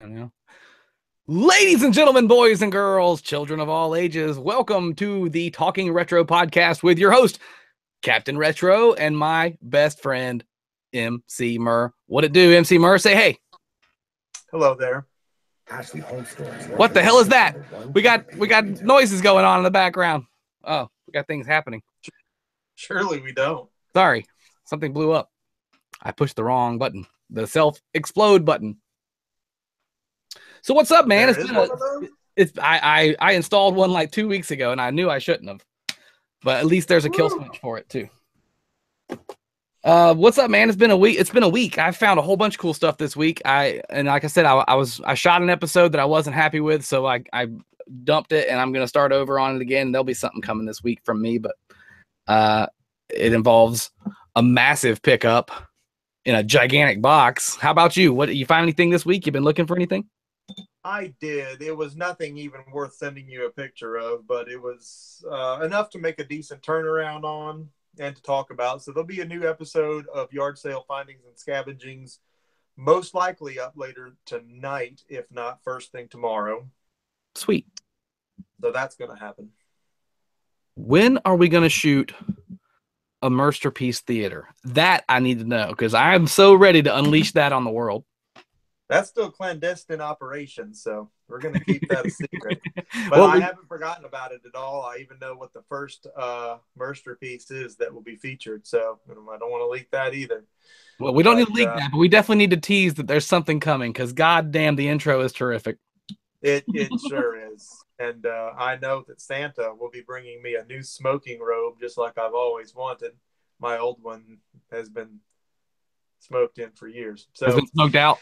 You know? Ladies and gentlemen, boys and girls, children of all ages, welcome to the Talking Retro podcast with your host, CaptNRetro, and my best friend, EmceeMur. What it do, EmceeMur? Say hey. Hello there. What the hell is that? We got noises going on in the background. Oh, we got things happening. Surely we don't. Sorry, something blew up. I pushed the wrong button, the self-explode button. So what's up, man? I installed one like 2 weeks ago, and I knew I shouldn't have. But at least there's a kill switch for it too. What's up, man? It's been a week. I found a whole bunch of cool stuff this week. And like I said, I shot an episode that I wasn't happy with, so I dumped it, and I'm gonna start over on it again. There'll be something coming this week from me, but it involves a massive pickup in a gigantic box. How about you? What you find anything this week? You been looking for anything? I did. It was nothing even worth sending you a picture of, but it was enough to make a decent turnaround on and to talk about. So there'll be a new episode of Yard Sale Findings and Scavengings, most likely up later tonight, if not first thing tomorrow. Sweet. So that's going to happen. When are we going to shoot a Masterpiece Theater? That I need to know, because I am so ready to unleash that on the world. That's still clandestine operation, so we're going to keep that a secret. But well, I haven't forgotten about it at all. I even know what the first Masterpiece is that will be featured, so I don't want to leak that either. Well, we don't need to leak that, but we definitely need to tease that there's something coming, because goddamn, the intro is terrific. It sure is. And I know that Santa will be bringing me a new smoking robe, just like I've always wanted. My old one has been smoked in for years. So has been smoked out.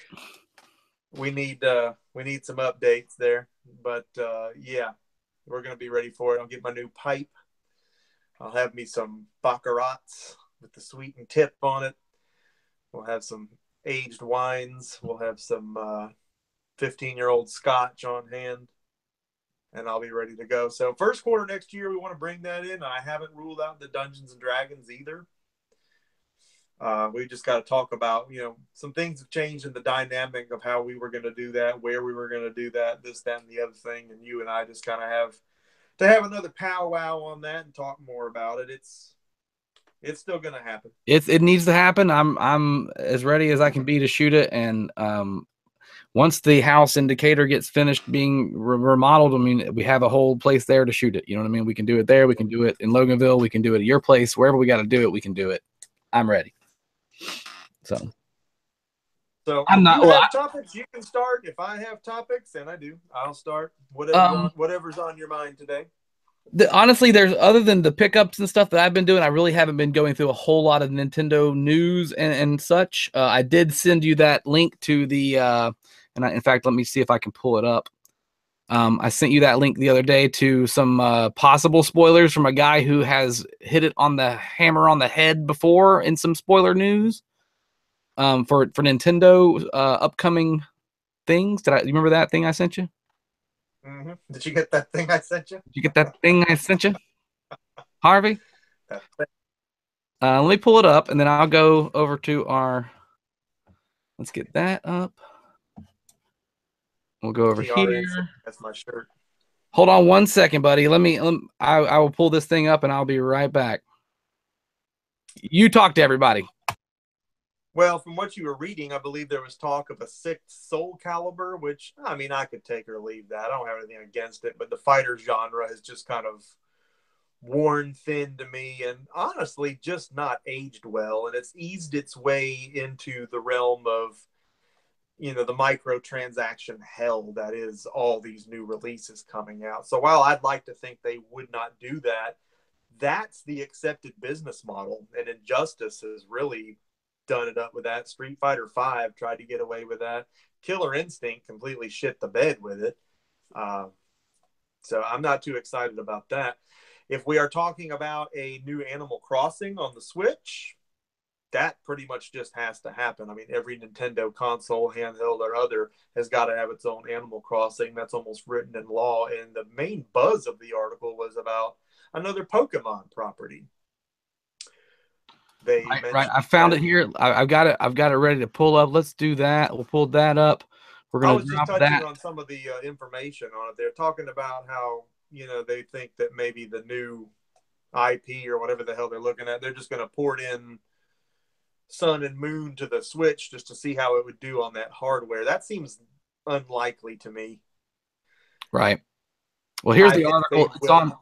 We need some updates there, but yeah, we're gonna be ready for it. I'll get my new pipe. I'll have me some baccarats with the sweetened tip on it. We'll have some aged wines. We'll have some 15-year-old scotch on hand, and I'll be ready to go. So first quarter next year, we want to bring that in. I haven't ruled out the Dungeons and Dragons either. We just got to talk about, some things have changed in the dynamic of how we were going to do that, where we were going to do that, this, that, and the other thing. And you and I just kind of have to have another powwow on that and talk more about it. It's still going to happen. It needs to happen. I'm as ready as I can be to shoot it. And once the house indicator gets finished being remodeled, I mean, we have a whole place there to shoot it. You know what I mean? We can do it there. We can do it in Loganville. We can do it at your place. Wherever we got to do it, we can do it. I'm ready. So I'm not. If you have topics, you can start. If I have topics, and I do, I'll start. Whatever's on your mind today. Honestly, there's other than the pickups and stuff that I've been doing, I really haven't been going through a whole lot of Nintendo news and such. I did send you that link to the, in fact, let me see if I can pull it up. I sent you that link the other day to some possible spoilers from a guy who has hit it on the hammer on the head before in some spoiler news for Nintendo upcoming things. You remember that thing I sent you? Mm-hmm. Did you get that thing I sent you? Did you get that thing I sent you, Harvey? Let me pull it up, and then I'll go over to our. Let's get that up. We'll go over here. That's my shirt. Hold on one second, buddy. I will pull this thing up, and I'll be right back. You talk to everybody. Well, from what you were reading, I believe there was talk of a 6th Soul Calibur, which, I mean, I could take or leave that. I don't have anything against it, but the fighter genre has just kind of worn thin to me and honestly just not aged well. And it's eased its way into the realm of, the microtransaction hell that is all these new releases coming out. So while I'd like to think they would not do that, that's the accepted business model. And Injustice has really done it up with that. Street Fighter V tried to get away with that. Killer Instinct completely shit the bed with it. So I'm not too excited about that. If we are talking about a new Animal Crossing on the Switch, that pretty much just has to happen. I mean, every Nintendo console, handheld or other, has got to have its own Animal Crossing. That's almost written in law. And the main buzz of the article was about another Pokemon property. Right. I found it here. I've got it ready to pull up. Let's do that. We'll pull that up. we're I gonna was just drop touching that. on some of the information on it. They're talking about how, they think that maybe the new IP or whatever the hell they're looking at, they're just going to port in Sun and Moon to the Switch just to see how it would do on that hardware. That seems unlikely to me. Right. Well, here's I the think they article. will.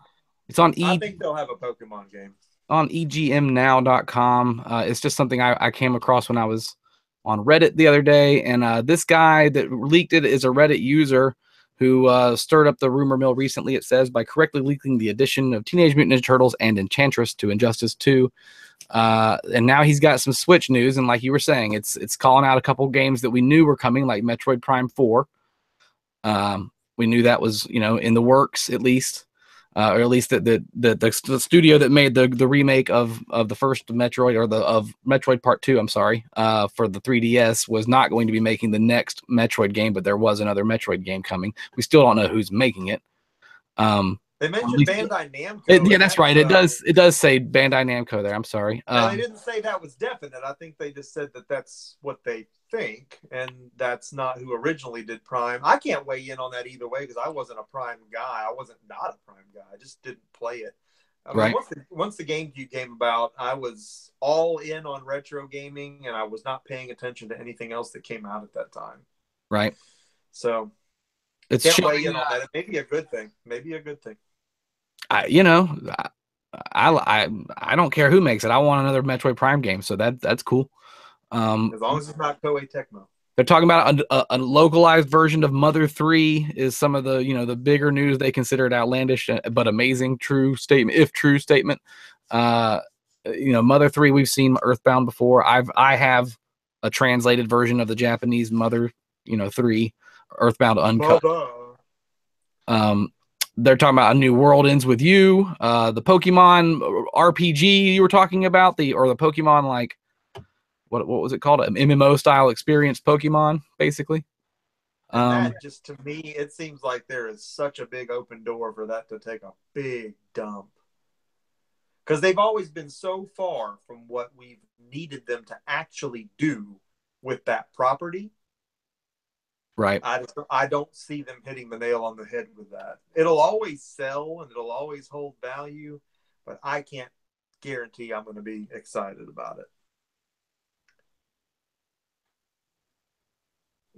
It's on I think they'll have a Pokemon game. on egmnow.com. It's just something I came across when I was on Reddit the other day, and this guy that leaked it is a Reddit user who stirred up the rumor mill recently, it says, by correctly leaking the addition of Teenage Mutant Ninja Turtles and Enchantress to Injustice 2. And now he's got some Switch news, and like you were saying, it's calling out a couple games that we knew were coming, like Metroid Prime 4. We knew that was, in the works at least. Or at least the studio that made the remake of the first Metroid, or of Metroid Part 2, I'm sorry, for the 3DS, was not going to be making the next Metroid game, but there was another Metroid game coming. We still don't know who's making it. They mentioned Bandai Namco. Yeah, that's right. It does say Bandai Namco there. I'm sorry. And they didn't say that was definite. I think they just said that that's what they think, and that's not who originally did Prime. I can't weigh in on that either way because I wasn't a Prime guy. I wasn't not a Prime guy. I just didn't play it. I mean, right. Once the GameCube came about, I was all in on retro gaming, and I was not paying attention to anything else that came out at that time. Right. So it's can't weigh in on that. It may be a good thing. Maybe a good thing. I don't care who makes it. I want another Metroid Prime game, so that's cool. As long as it's not Koei Tecmo. They're talking about a localized version of Mother 3 is some of the the bigger news. They consider it outlandish but amazing true statement. Mother 3, we've seen Earthbound before. I have a translated version of the Japanese Mother 3, Earthbound Uncut. They're talking about a new World Ends With You, the Pokemon RPG you were talking about, the Pokemon, like what was it called? An MMO style experience Pokemon, basically. And that just, to me, it seems like there is such a big open door for that to take a big dump. Because they've always been so far from what we've needed them to actually do with that property. Right. I don't see them hitting the nail on the head with that. It'll always sell and it'll always hold value, but I can't guarantee I'm going to be excited about it.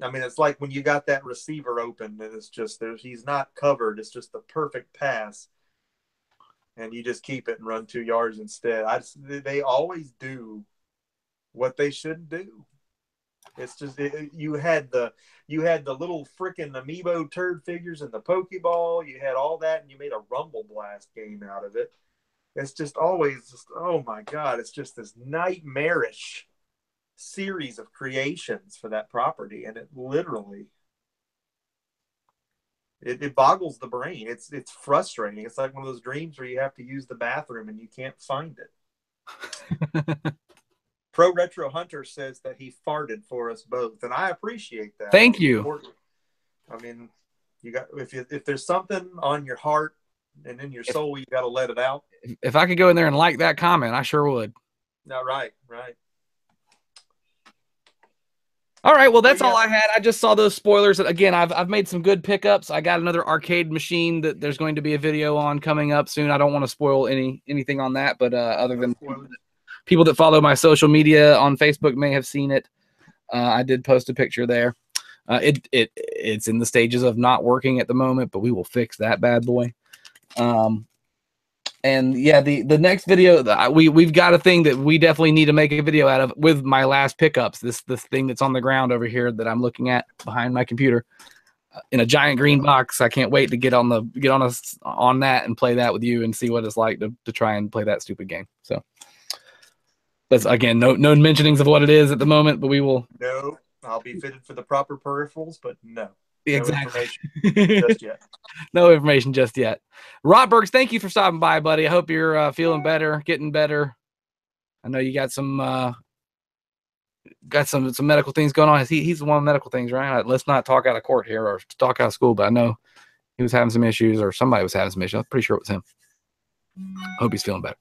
I mean, it's like when you got that receiver open and it's just he's not covered. It's just the perfect pass. And you just keep it and run 2 yards instead. They always do what they shouldn't do. It's just you had the little freaking amiibo turd figures in the Pokeball. You had all that, and you made a Rumble Blast game out of it. It's just always oh my god! It's just this nightmarish series of creations for that property, and it literally it boggles the brain. It's frustrating. It's like one of those dreams where you have to use the bathroom and you can't find it. Pro Retro Hunter says that he farted for us both, and I appreciate that. Thank you. I mean, you got if there's something on your heart and in your soul, you got to let it out. If I could go in there and like that comment, I sure would. No, right. All right, well, that's all I had. I just saw those spoilers. Again, I've made some good pickups. I got another arcade machine that there's going to be a video on coming up soon. I don't want to spoil anything on that, but other than people that follow my social media on Facebook may have seen it. I did post a picture there. It's in the stages of not working at the moment, but we will fix that bad boy. And yeah, the next video, we've got a thing that we definitely need to make a video out of with my last pickups. This thing that's on the ground over here that I'm looking at behind my computer in a giant green box. I can't wait to get on that and play that with you and see what it's like to try and play that stupid game. So that's, again, no mentionings of what it is at the moment, but we will. No, I'll be fitted for the proper peripherals, but no. Exactly. No information just yet. No information just yet. Rob Burks, thank you for stopping by, buddy. I hope you're feeling better, getting better. I know you got some medical things going on. He's the one with medical things, right? Let's not talk out of court here or talk out of school, but I know he was having some issues, or somebody was having some issues. I'm pretty sure it was him. Hope he's feeling better.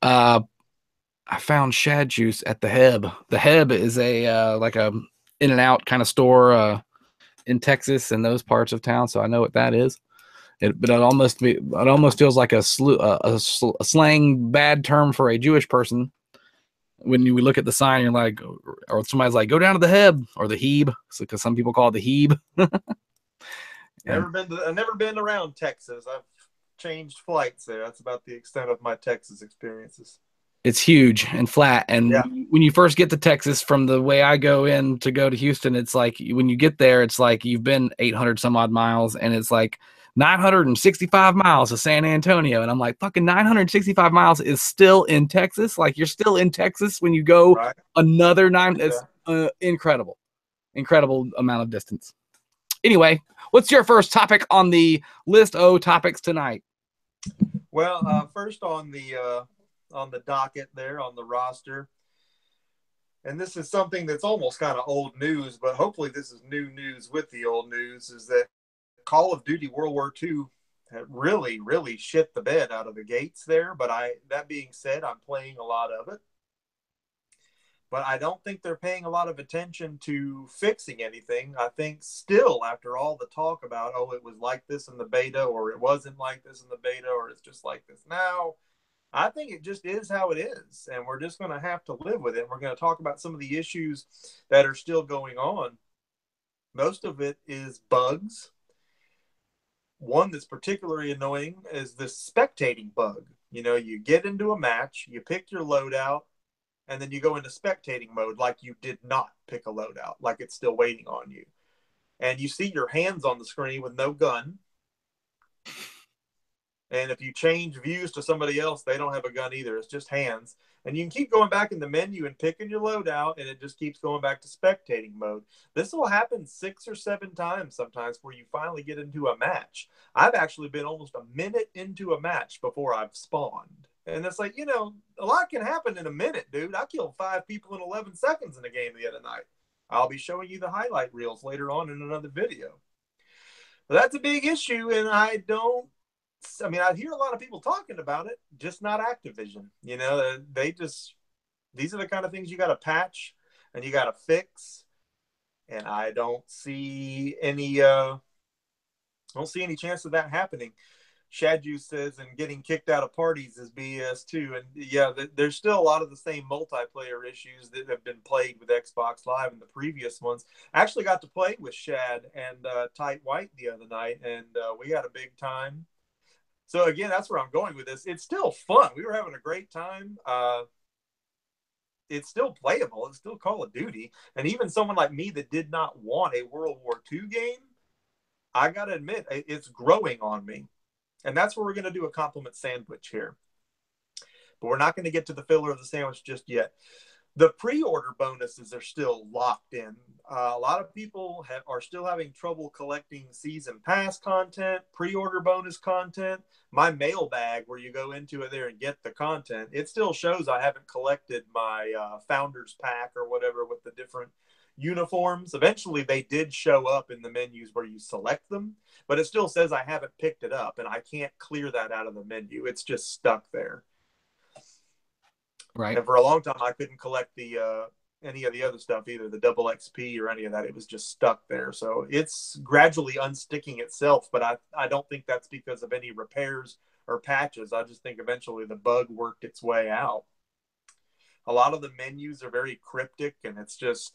I found shad juice at the Heb. The Heb is a like a In-N-Out kind of store. in Texas and those parts of town, so I know what that is. But it almost feels like a slang bad term for a Jewish person. When you look at the sign, you're like, or somebody's like, go down to the Heb or the Heb, because some people call it the Heb. I've never been around Texas. I've changed flights there. That's about the extent of my Texas experiences. It's huge and flat. And yeah. when you first get to Texas, from the way I go to Houston, it's like when you get there, it's like you've been 800 some odd miles, and it's like 965 miles to San Antonio. And I'm like, fucking 965 miles is still in Texas. Like, you're still in Texas when you go another 9. It's incredible amount of distance. Anyway, what's your first topic on the list of topics tonight? Well, first on the docket there on the roster, and this is something that's almost kind of old news, but hopefully this is new news with the old news, is that Call of Duty World War II really, really shit the bed out of the gates there. But that being said, I'm playing a lot of it. But I don't think they're paying a lot of attention to fixing anything. I think still, after all the talk about, oh, it was like this in the beta, or it wasn't like this in the beta, or it's just like this now, I think it just is how it is. And we're just going to have to live with it. We're going to talk about some of the issues that are still going on. Most of it is bugs. One that's particularly annoying is the spectating bug. You know, you get into a match, you pick your loadout, and then you go into spectating mode like you did not pick a loadout, like it's still waiting on you. And you see your hands on the screen with no gun. And if you change views to somebody else, they don't have a gun either. It's just hands. And you can keep going back in the menu and picking your loadout, and it just keeps going back to spectating mode. This will happen 6 or 7 times sometimes where you finally get into a match. I've actually been almost a minute into a match before I've spawned. And it's like, you know, a lot can happen in a minute, dude. I killed 5 people in 11 seconds in a game the other night. I'll be showing you the highlight reels later on in another video. But that's a big issue, and I hear a lot of people talking about it, just not Activision. You know, these are the kind of things you got to patch and you got to fix. And I don't see any chance of that happening. Shadju says, and getting kicked out of parties is BS too. And yeah, there's still a lot of the same multiplayer issues that have been plagued with Xbox Live in the previous ones. I actually got to play with Shad and Tight White the other night, and we had a big time. So again, that's where I'm going with this. It's still fun. We were having a great time. It's still playable. It's still Call of Duty. And even someone like me that did not want a World War II game, I got to admit, it's growing on me. And that's where we're going to do a compliment sandwich here. But we're not going to get to the filler of the sandwich just yet. The pre-order bonuses are still locked in. A lot of people are still having trouble collecting season pass content, pre-order bonus content. My mailbag, where you go into it there and get the content, it still shows I haven't collected my founders pack or whatever with the different uniforms. Eventually, they did show up in the menus where you select them, but it still says I haven't picked it up, and I can't clear that out of the menu. It's just stuck there. Right. And for a long time, I couldn't collect any of the other stuff, either the double XP or any of that. It was just stuck there. So it's gradually unsticking itself, but I don't think that's because of any repairs or patches. I just think eventually the bug worked its way out. A lot of the menus are very cryptic, and it's just,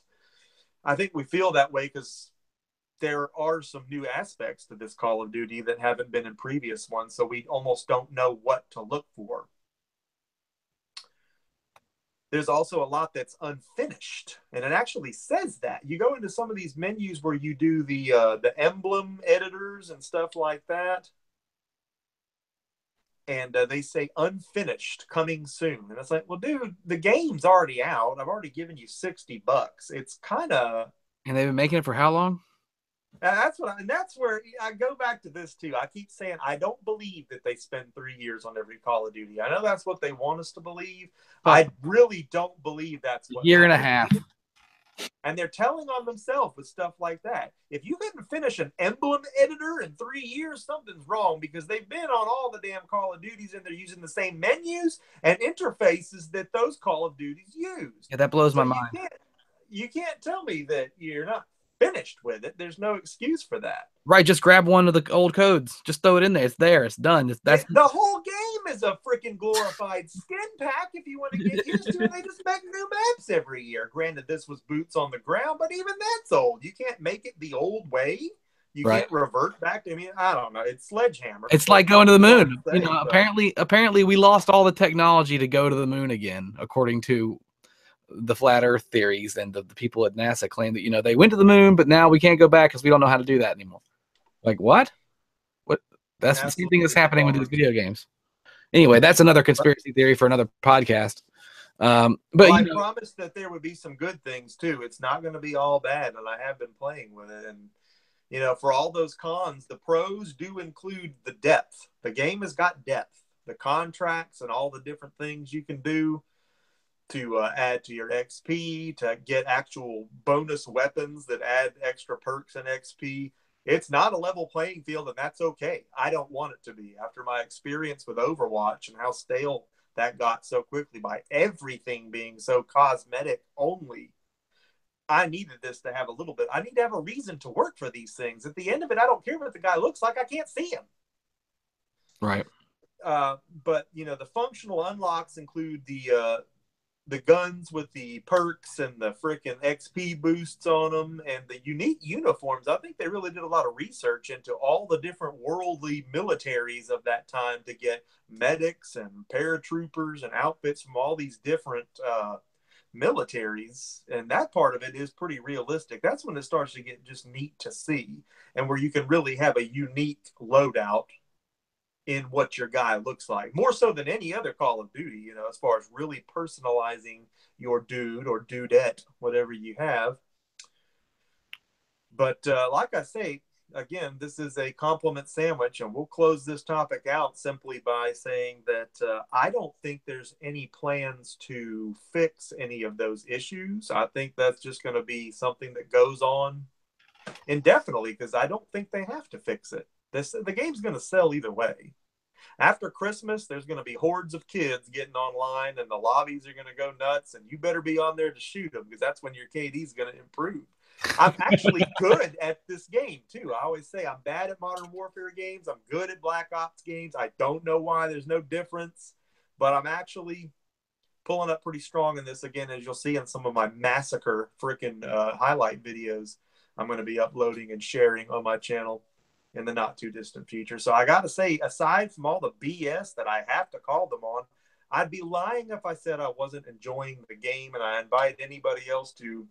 I think we feel that way because there are some new aspects to this Call of Duty that haven't been in previous ones, so we almost don't know what to look for. There's also a lot that's unfinished, and it actually says that. You go into some of these menus where you do the emblem editors and stuff like that, and they say unfinished, coming soon. And it's like, well, dude, the game's already out. I've already given you $60. It's kind of... And they've been making it for how long? That's where I go back to this too. I keep saying I don't believe that they spend 3 years on every Call of Duty. I know that's what they want us to believe. I really don't believe that's what year and a half. And they're telling on themselves with stuff like that. If you couldn't finish an emblem editor in 3 years, something's wrong, because they've been on all the damn Call of Duties and they're using the same menus and interfaces that those Call of Duties use. Yeah, that blows my mind. You can't tell me that you're not. finished with it. There's no excuse for that. Right, just grab one of the old codes. Just throw it in there. It's there. It's done. That's the whole game is a freaking glorified skin pack. If you want to get used to it, they just make new maps every year. Granted, this was boots on the ground, but even that's old. You can't make it the old way. You can't revert back to. I mean, I don't know. It's Sledgehammer. It's like going to the moon. You know, apparently we lost all the technology to go to the moon again, according to the flat Earth theories, and the people at NASA claim that, you know, they went to the moon, but now we can't go back because we don't know how to do that anymore. Like, what? What? That's the same thing that's happening with these video games. Anyway, that's another conspiracy theory for another podcast. But I promised that there would be some good things too. It's not going to be all bad, and I have been playing with it. And you know, for all those cons, the pros do include the depth. The game has got depth, the contracts, and all the different things you can do to add to your XP, to get actual bonus weapons that add extra perks and XP. It's not a level playing field, and that's okay. I don't want it to be. After my experience with Overwatch and how stale that got so quickly by everything being so cosmetic only, I needed this to have a little bit. I need to have a reason to work for these things. At the end of it, I don't care what the guy looks like. I can't see him. Right. But, you know, the functional unlocks include the guns with the perks and the freaking XP boosts on them, and the unique uniforms. I think they really did a lot of research into all the different worldly militaries of that time to get medics and paratroopers and outfits from all these different militaries. And that part of it is pretty realistic. That's when it starts to get just neat to see, and where you can really have a unique loadout in what your guy looks like, more so than any other Call of Duty, you know, as far as really personalizing your dude or dudette, whatever you have. But like I say, again, this is a compliment sandwich, and we'll close this topic out simply by saying that I don't think there's any plans to fix any of those issues. I think that's just going to be something that goes on indefinitely, because I don't think they have to fix it. The game's going to sell either way. After Christmas, there's going to be hordes of kids getting online, and the lobbies are going to go nuts, and you better be on there to shoot them, because that's when your KD is going to improve. I'm actually good at this game, too. I always say I'm bad at Modern Warfare games. I'm good at Black Ops games. I don't know why there's no difference, but I'm actually pulling up pretty strong in this, again, as you'll see in some of my massacre freaking highlight videos I'm going to be uploading and sharing on my channel in the not too distant future. So I got to say, aside from all the BS that I have to call them on, I'd be lying if I said I wasn't enjoying the game, and I invite anybody else to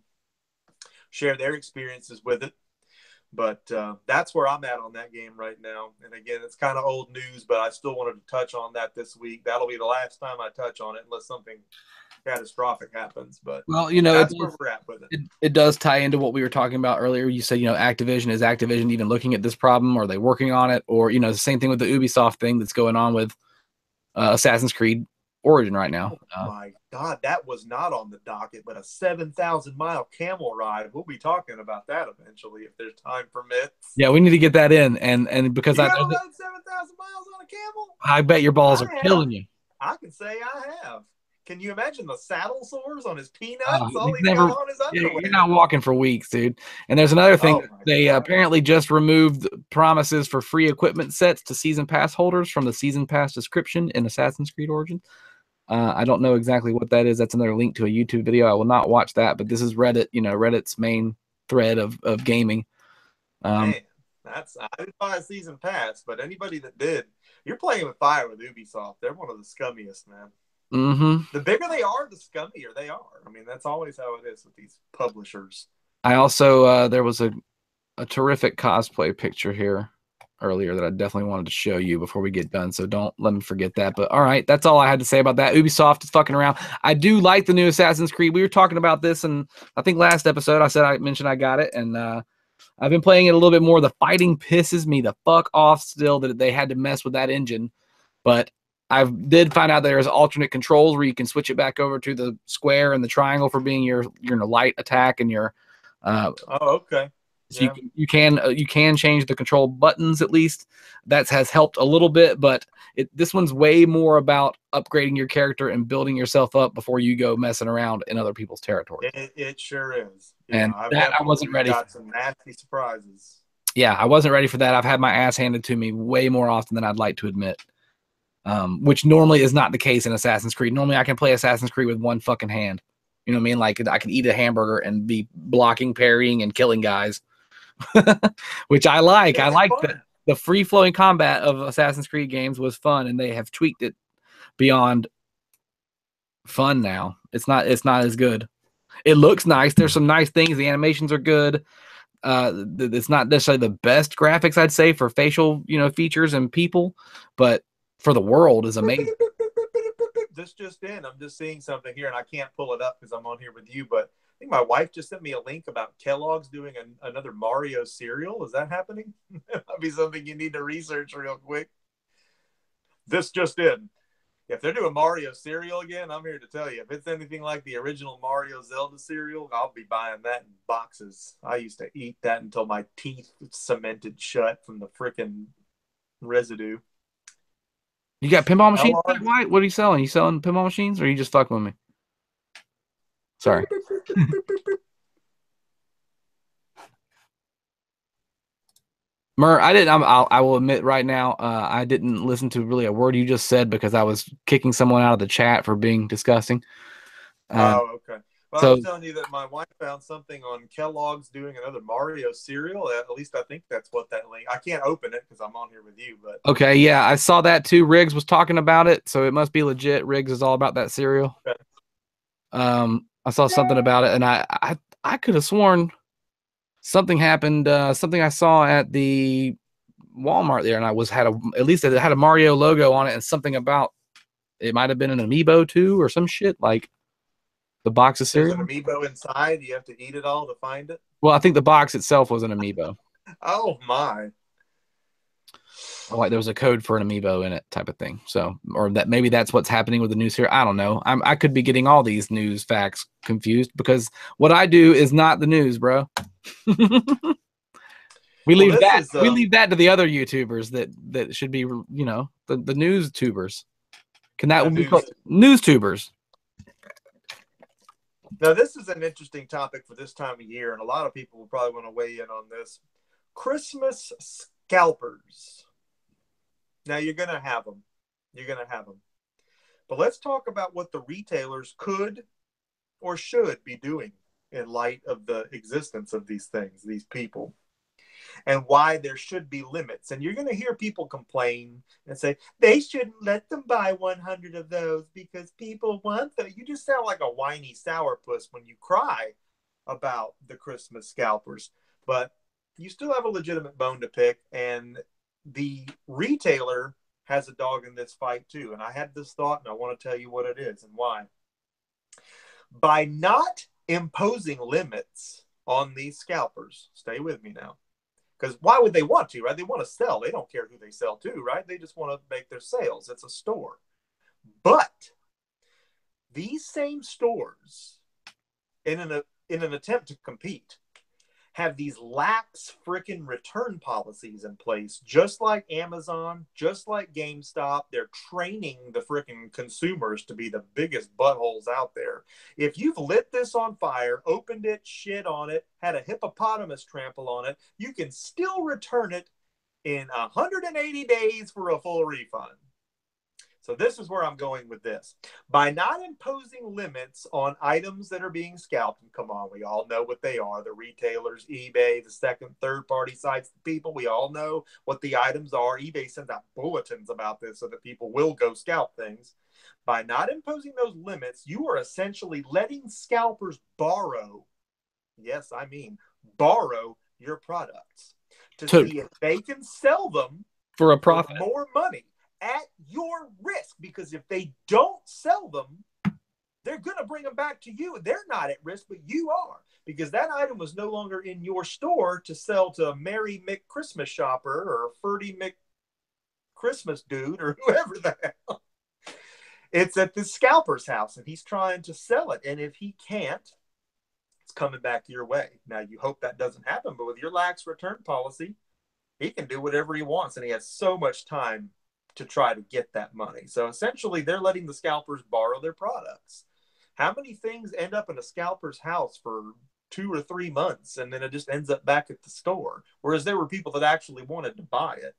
share their experiences with it. But that's where I'm at on that game right now. And again, it's kind of old news, but I still wanted to touch on that this week. That'll be the last time I touch on it, unless something catastrophic happens. But well, you know, that's where we're at with it. It does tie into what we were talking about earlier. You said, you know, is Activision even looking at this problem? Are they working on it? Or, you know, the same thing with the Ubisoft thing that's going on with Assassin's Creed Origin right now. Oh my God, that was not on the docket, but a 7,000-mile camel ride. We'll be talking about that eventually if there's time permits. Yeah, we need to get that in, and because you ever rode 7,000 miles on a camel? I bet your balls are killing you. I can say I have. Can you imagine the saddle sores on his peanuts? All he's got on his underwear. You're not walking for weeks, dude. And there's another thing. They apparently just removed promises for free equipment sets to season pass holders from the season pass description in Assassin's Creed Origin. I don't know exactly what that is. That's another link to a YouTube video. I will not watch that, but this is Reddit, you know, Reddit's main thread of gaming. Man, I didn't buy a season pass, but anybody that did, you're playing with fire with Ubisoft. They're one of the scummiest, man. Mm-hmm. The bigger they are, the scummier they are. I mean, that's always how it is with these publishers. I also, there was a terrific cosplay picture here earlier that I definitely wanted to show you before we get done, so don't let me forget that. But all right, that's all I had to say about that. Ubisoft is fucking around. I do like the new Assassin's Creed. We were talking about this, and I think last episode I mentioned I got it, and I've been playing it a little bit more. The fighting pisses me the fuck off still that they had to mess with that engine, but I did find out there's alternate controls where you can switch it back over to the square and the triangle for being your light attack and your okay. So Yeah. you can change the control buttons at least. That has helped a little bit, but this one's way more about upgrading your character and building yourself up before you go messing around in other people's territory. It sure is. Yeah, And I've that I wasn't definitely ready for. got some nasty surprises. Yeah, I wasn't ready for that. I've had my ass handed to me way more often than I'd like to admit. Which normally is not the case in Assassin's Creed. Normally I can play Assassin's Creed with one fucking hand. You know what I mean? Like I can eat a hamburger and be blocking, parrying, and killing guys. Which I like. I It's like fun. the free-flowing combat of Assassin's Creed games was fun, and they have tweaked it beyond fun now. It's not as good. It looks nice. There's some nice things. The animations are good. It's not necessarily the best graphics, I'd say, for facial, features and people, but for the world is amazing. This just in. I'm just seeing something here, and I can't pull it up because I'm on here with you. But I think my wife just sent me a link about Kellogg's doing another Mario cereal. Is that happening? That'd be something you need to research real quick. This just in. If they're doing Mario cereal again, I'm here to tell you. If it's anything like the original Mario Zelda cereal, I'll be buying that in boxes. I used to eat that until my teeth cemented shut from the freaking residue. You got pinball machines? Kellogg's. White? What are you selling? You selling pinball machines, or are you just fucking with me? Sorry. Mur, I will admit right now, I didn't listen to really a word you just said because I was kicking someone out of the chat for being disgusting. Oh, okay. Well, I So was telling you that my wife found something on Kellogg's doing another Mario cereal. At least I think that's what that link. I can't open it because I'm on here with you. But okay, yeah, I saw that too. Riggs was talking about it, so it must be legit. Riggs is all about that cereal. okay. I saw something about it, and I could have sworn something happened. Something I saw at the Walmart there, and at least it had a Mario logo on it, and something about it might have been an amiibo too, or some shit like the box of There's an cereal. amiibo inside. You have to eat it all to find it. Well, I think the box itself was an amiibo. Oh my! Like there was a code for an amiibo in it, type of thing. So, or that maybe that's what's happening with the news here. I don't know. I could be getting all these news facts confused because what I do is not the news, bro. We leave that to the other YouTubers that should be, the news tubers. Can that be called news tubers? Now, this is an interesting topic for this time of year, and a lot of people will probably want to weigh in on this. Christmas scalpers. Now, you're going to have them. You're going to have them. But let's talk about what the retailers could or should be doing in light of the existence of these things, these people, and why there should be limits. And you're going to hear people complain and say, they shouldn't let them buy 100 of those because people want them. You just sound like a whiny sourpuss when you cry about the Christmas scalpers. But you still have a legitimate bone to pick, and the retailer has a dog in this fight too. And I had this thought, and I want to tell you what it is and why. By not imposing limits on these scalpers, stay with me now, because why would they want to, right? They want to sell. They don't care who they sell to, right? They just want to make their sales. It's a store. But these same stores, in an attempt to compete, have these lax freaking return policies in place, just like Amazon, just like GameStop. They're training the freaking consumers to be the biggest buttholes out there. If you've lit this on fire, opened it, shit on it, had a hippopotamus trample on it, you can still return it in 180 days for a full refund. So this is where I'm going with this. By not imposing limits on items that are being scalped, and come on, we all know what they are. The retailers, eBay, the second, third-party sites, the people, we all know what the items are. eBay sends out bulletins about this so that people will go scalp things. By not imposing those limits, you are essentially letting scalpers borrow, yes, I mean borrow your products to see if they can sell them for a profit, for more money. At your risk, because if they don't sell them, they're going to bring them back to you. They're not at risk, but you are, because that item was no longer in your store to sell to a Merry McChristmas shopper or a Ferdy McChristmas dude or whoever the hell. It's at the scalper's house, and he's trying to sell it. And if he can't, it's coming back your way. Now, you hope that doesn't happen, but with your lax return policy, he can do whatever he wants, and he has so much time to try to get that money. So essentially, they're letting the scalpers borrow their products. How many things end up in a scalper's house for 2 or 3 months, and then it just ends up back at the store? Whereas there were people that actually wanted to buy it.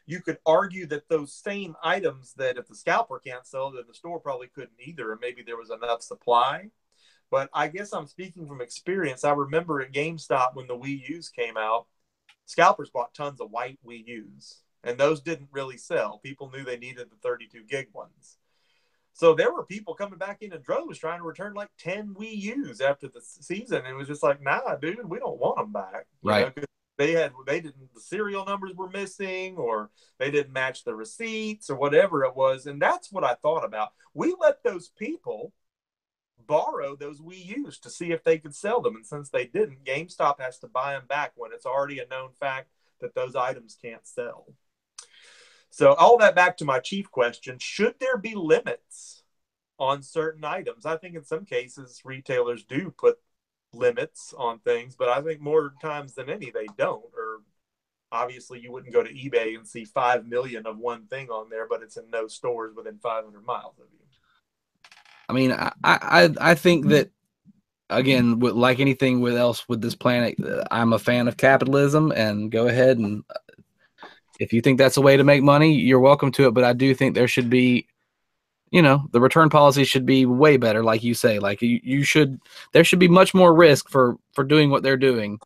You could argue that those same items that if the scalper can't sell, then the store probably couldn't either, and maybe there was enough supply. But I guess I'm speaking from experience. I remember at GameStop when the Wii U's came out, scalpers bought tons of white Wii U's, and those didn't really sell. People knew they needed the 32 gig ones. So there were people coming back in droves trying to return like 10 Wii U's after the season. And it was just like, nah, dude, we don't want them back. Right. You know, the serial numbers were missing, or they didn't match the receipts, or whatever it was. And that's what I thought about. We let those people borrow those Wii U's to see if they could sell them. And since they didn't, GameStop has to buy them back when it's already a known fact that those items can't sell. So all that back to my chief question, should there be limits on certain items? I think in some cases retailers do put limits on things, but I think more times than any they don't. Or obviously you wouldn't go to eBay and see 5 million of one thing on there, but it's in no stores within 500 miles of you. I mean, I think that, again, like anything else with this planet, I'm a fan of capitalism, and go ahead, and if you think that's a way to make money, you're welcome to it. But I do think there should be, the return policy should be way better. Like you say, like there should be much more risk for doing what they're doing.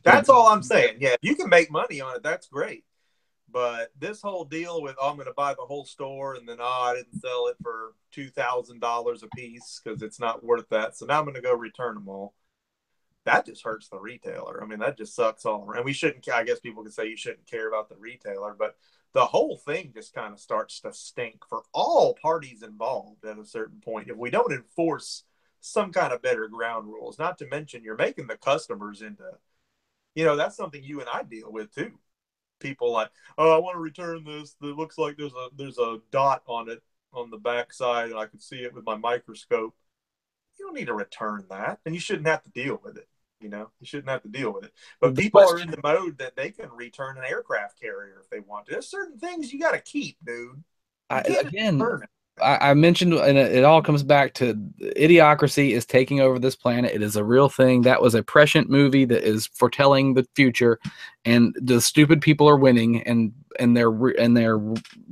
That's all I'm saying. Yeah, if you can make money on it, that's great. But this whole deal with, I'm going to buy the whole store, and then, I didn't sell it for $2,000 a piece because it's not worth that, so now I'm going to go return them all. That just hurts the retailer. I mean, that just sucks all around. We shouldn't, I guess people could say you shouldn't care about the retailer, but the whole thing just kind of starts to stink for all parties involved at a certain point. If we don't enforce some kind of better ground rules, not to mention you're making the customers into, that's something you and I deal with too. People like, oh, I want to return this. It looks like there's a dot on it on the back side, and I can see it with my microscope. You don't need to return that, and you shouldn't have to deal with it. You shouldn't have to deal with it. But people are in the mode that they can return an aircraft carrier if they want to. There's certain things you got to keep, dude. I mentioned, and it all comes back to idiocracy is taking over this planet. It is a real thing. That was a prescient movie that is foretelling the future, and the stupid people are winning, and they're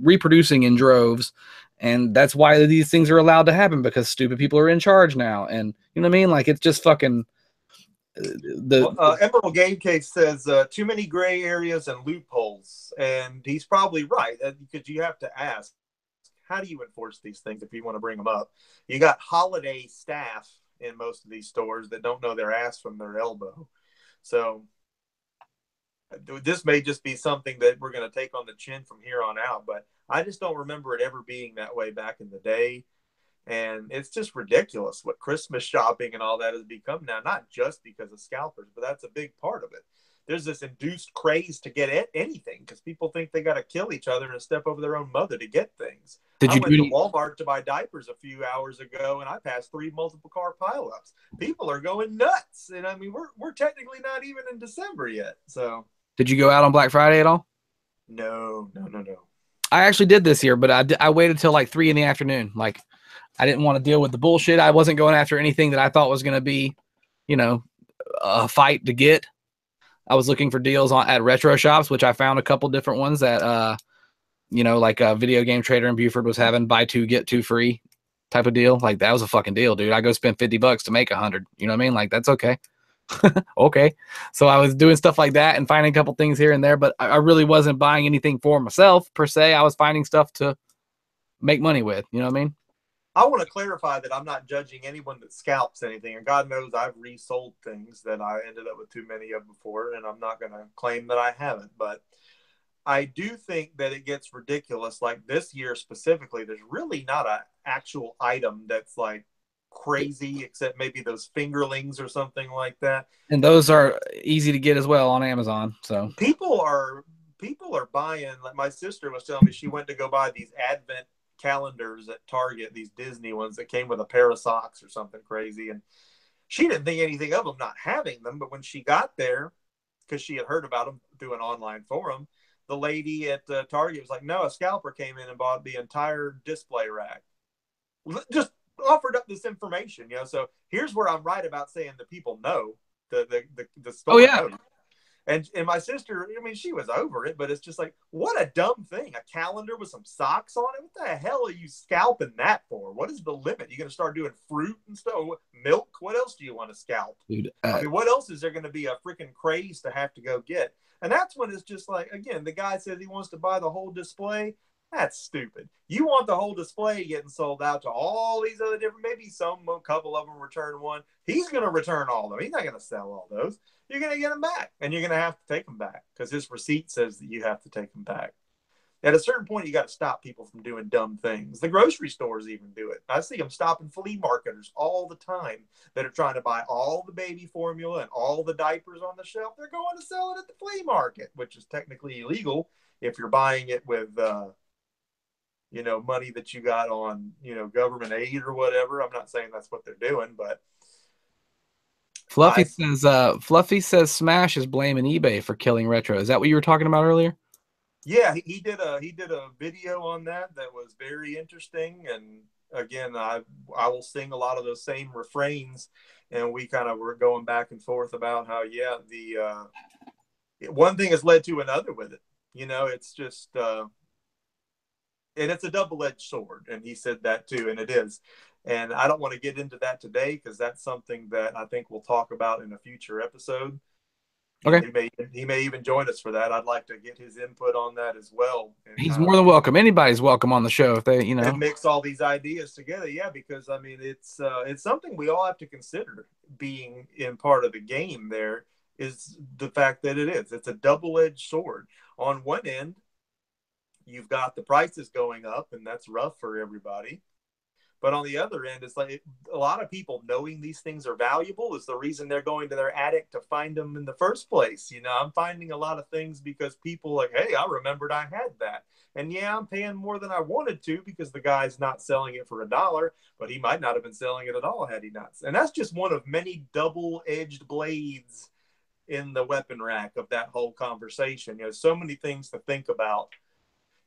reproducing in droves, and that's why these things are allowed to happen, because stupid people are in charge now. And you know what I mean? Like, it's just fucking Emerald Game Case says too many gray areas and loopholes, and he's probably right, because you have to ask, how do you enforce these things if you want to bring them up? You got holiday staff in most of these stores that don't know their ass from their elbow. So this may just be something that we're going to take on the chin from here on out, but I just don't remember it ever being that way back in the day. And it's just ridiculous what Christmas shopping and all that has become now, not just because of scalpers, but that's a big part of it. There's this induced craze to get anything because people think they got to kill each other and step over their own mother to get things. I went to Walmart to buy diapers a few hours ago, and I passed 3 multiple car pileups. People are going nuts, and I mean, we're technically not even in December yet. So, did you go out on Black Friday at all? No. I actually did this year, but I waited till like 3 in the afternoon. Like, I didn't want to deal with the bullshit. I wasn't going after anything that I thought was going to be, a fight to get. I was looking for deals at retro shops, which I found a couple different ones that, like a Video Game Trader in Buford was having buy 2, get 2 free type of deal. Like, that was a fucking deal, dude. I go spend $50 to make 100. You know what I mean? Like, that's okay. Okay. So I was doing stuff like that and finding a couple things here and there, but I really wasn't buying anything for myself per se. I was finding stuff to make money with. You know what I mean? I want to clarify that I'm not judging anyone that scalps anything. And God knows I've resold things that I ended up with too many of before, and I'm not going to claim that I haven't. But I do think that it gets ridiculous. Like this year specifically, there's really not an actual item that's like crazy, except maybe those fingerlings or something like that. And those are easy to get as well on Amazon. So people are buying. Like my sister was telling me, she went to go buy these Advent calendars at Target, these Disney ones that came with a pair of socks or something crazy, and She didn't think anything of them not having them, but when she got there, because she had heard about them through an online forum, the lady at Target was like, no, a scalper came in and bought the entire display rack. Just offered up this information, you know. So here's where I'm right about saying the people know, the store Oh yeah. knows. And my sister, I mean, she was over it, but it's just like, what a dumb thing. A calendar with some socks on it? What the hell are you scalping that for? What is the limit? You going to start doing fruit and stuff? Milk? What else do you want to scalp? Dude, I mean, what else is there going to be a freaking craze to have to go get? And that's when it's just like, again, the guy says he wants to buy the whole display. That's stupid. You want the whole display getting sold out to all these other different, maybe a couple of them return one. He's going to return all of them. He's not going to sell all those. You're going to get them back, and you're going to have to take them back because his receipt says that you have to take them back. At a certain point, you got to stop people from doing dumb things. The grocery stores even do it. I see them stopping flea marketers all the time that are trying to buy all the baby formula and all the diapers on the shelf. They're going to sell it at the flea market, which is technically illegal if you're buying it with, you know, money that you got on, you know, government aid or whatever. I'm not saying that's what they're doing, but Fluffy says Smash is blaming eBay for killing retro. Is that what you were talking about earlier? yeah, he did a video on that was very interesting. And again, I will sing a lot of those same refrains, and we kind of were going back and forth about how the one thing has led to another with it. You know, it's just and it's a double-edged sword, and he said that too, and it is. And I don't want to get into that today because that's something that I think we'll talk about in a future episode. Okay. He may even join us for that. I'd like to get his input on that as well. And He's more than welcome. Anybody's welcome on the show if they, you know. And mix all these ideas together. Yeah, because I mean, it's something we all have to consider being in part of the game. There is the fact that it's a double-edged sword. On one end, you've got the prices going up, and that's rough for everybody. But on the other end, it's like a lot of people knowing these things are valuable is the reason they're going to their attic to find them in the first place. You know, I'm finding a lot of things because people like, hey, I remembered I had that. And yeah, I'm paying more than I wanted to because the guy's not selling it for $1, but he might not have been selling it at all had he not. And that's just one of many double-edged blades in the weapon rack of that whole conversation. You know, so many things to think about.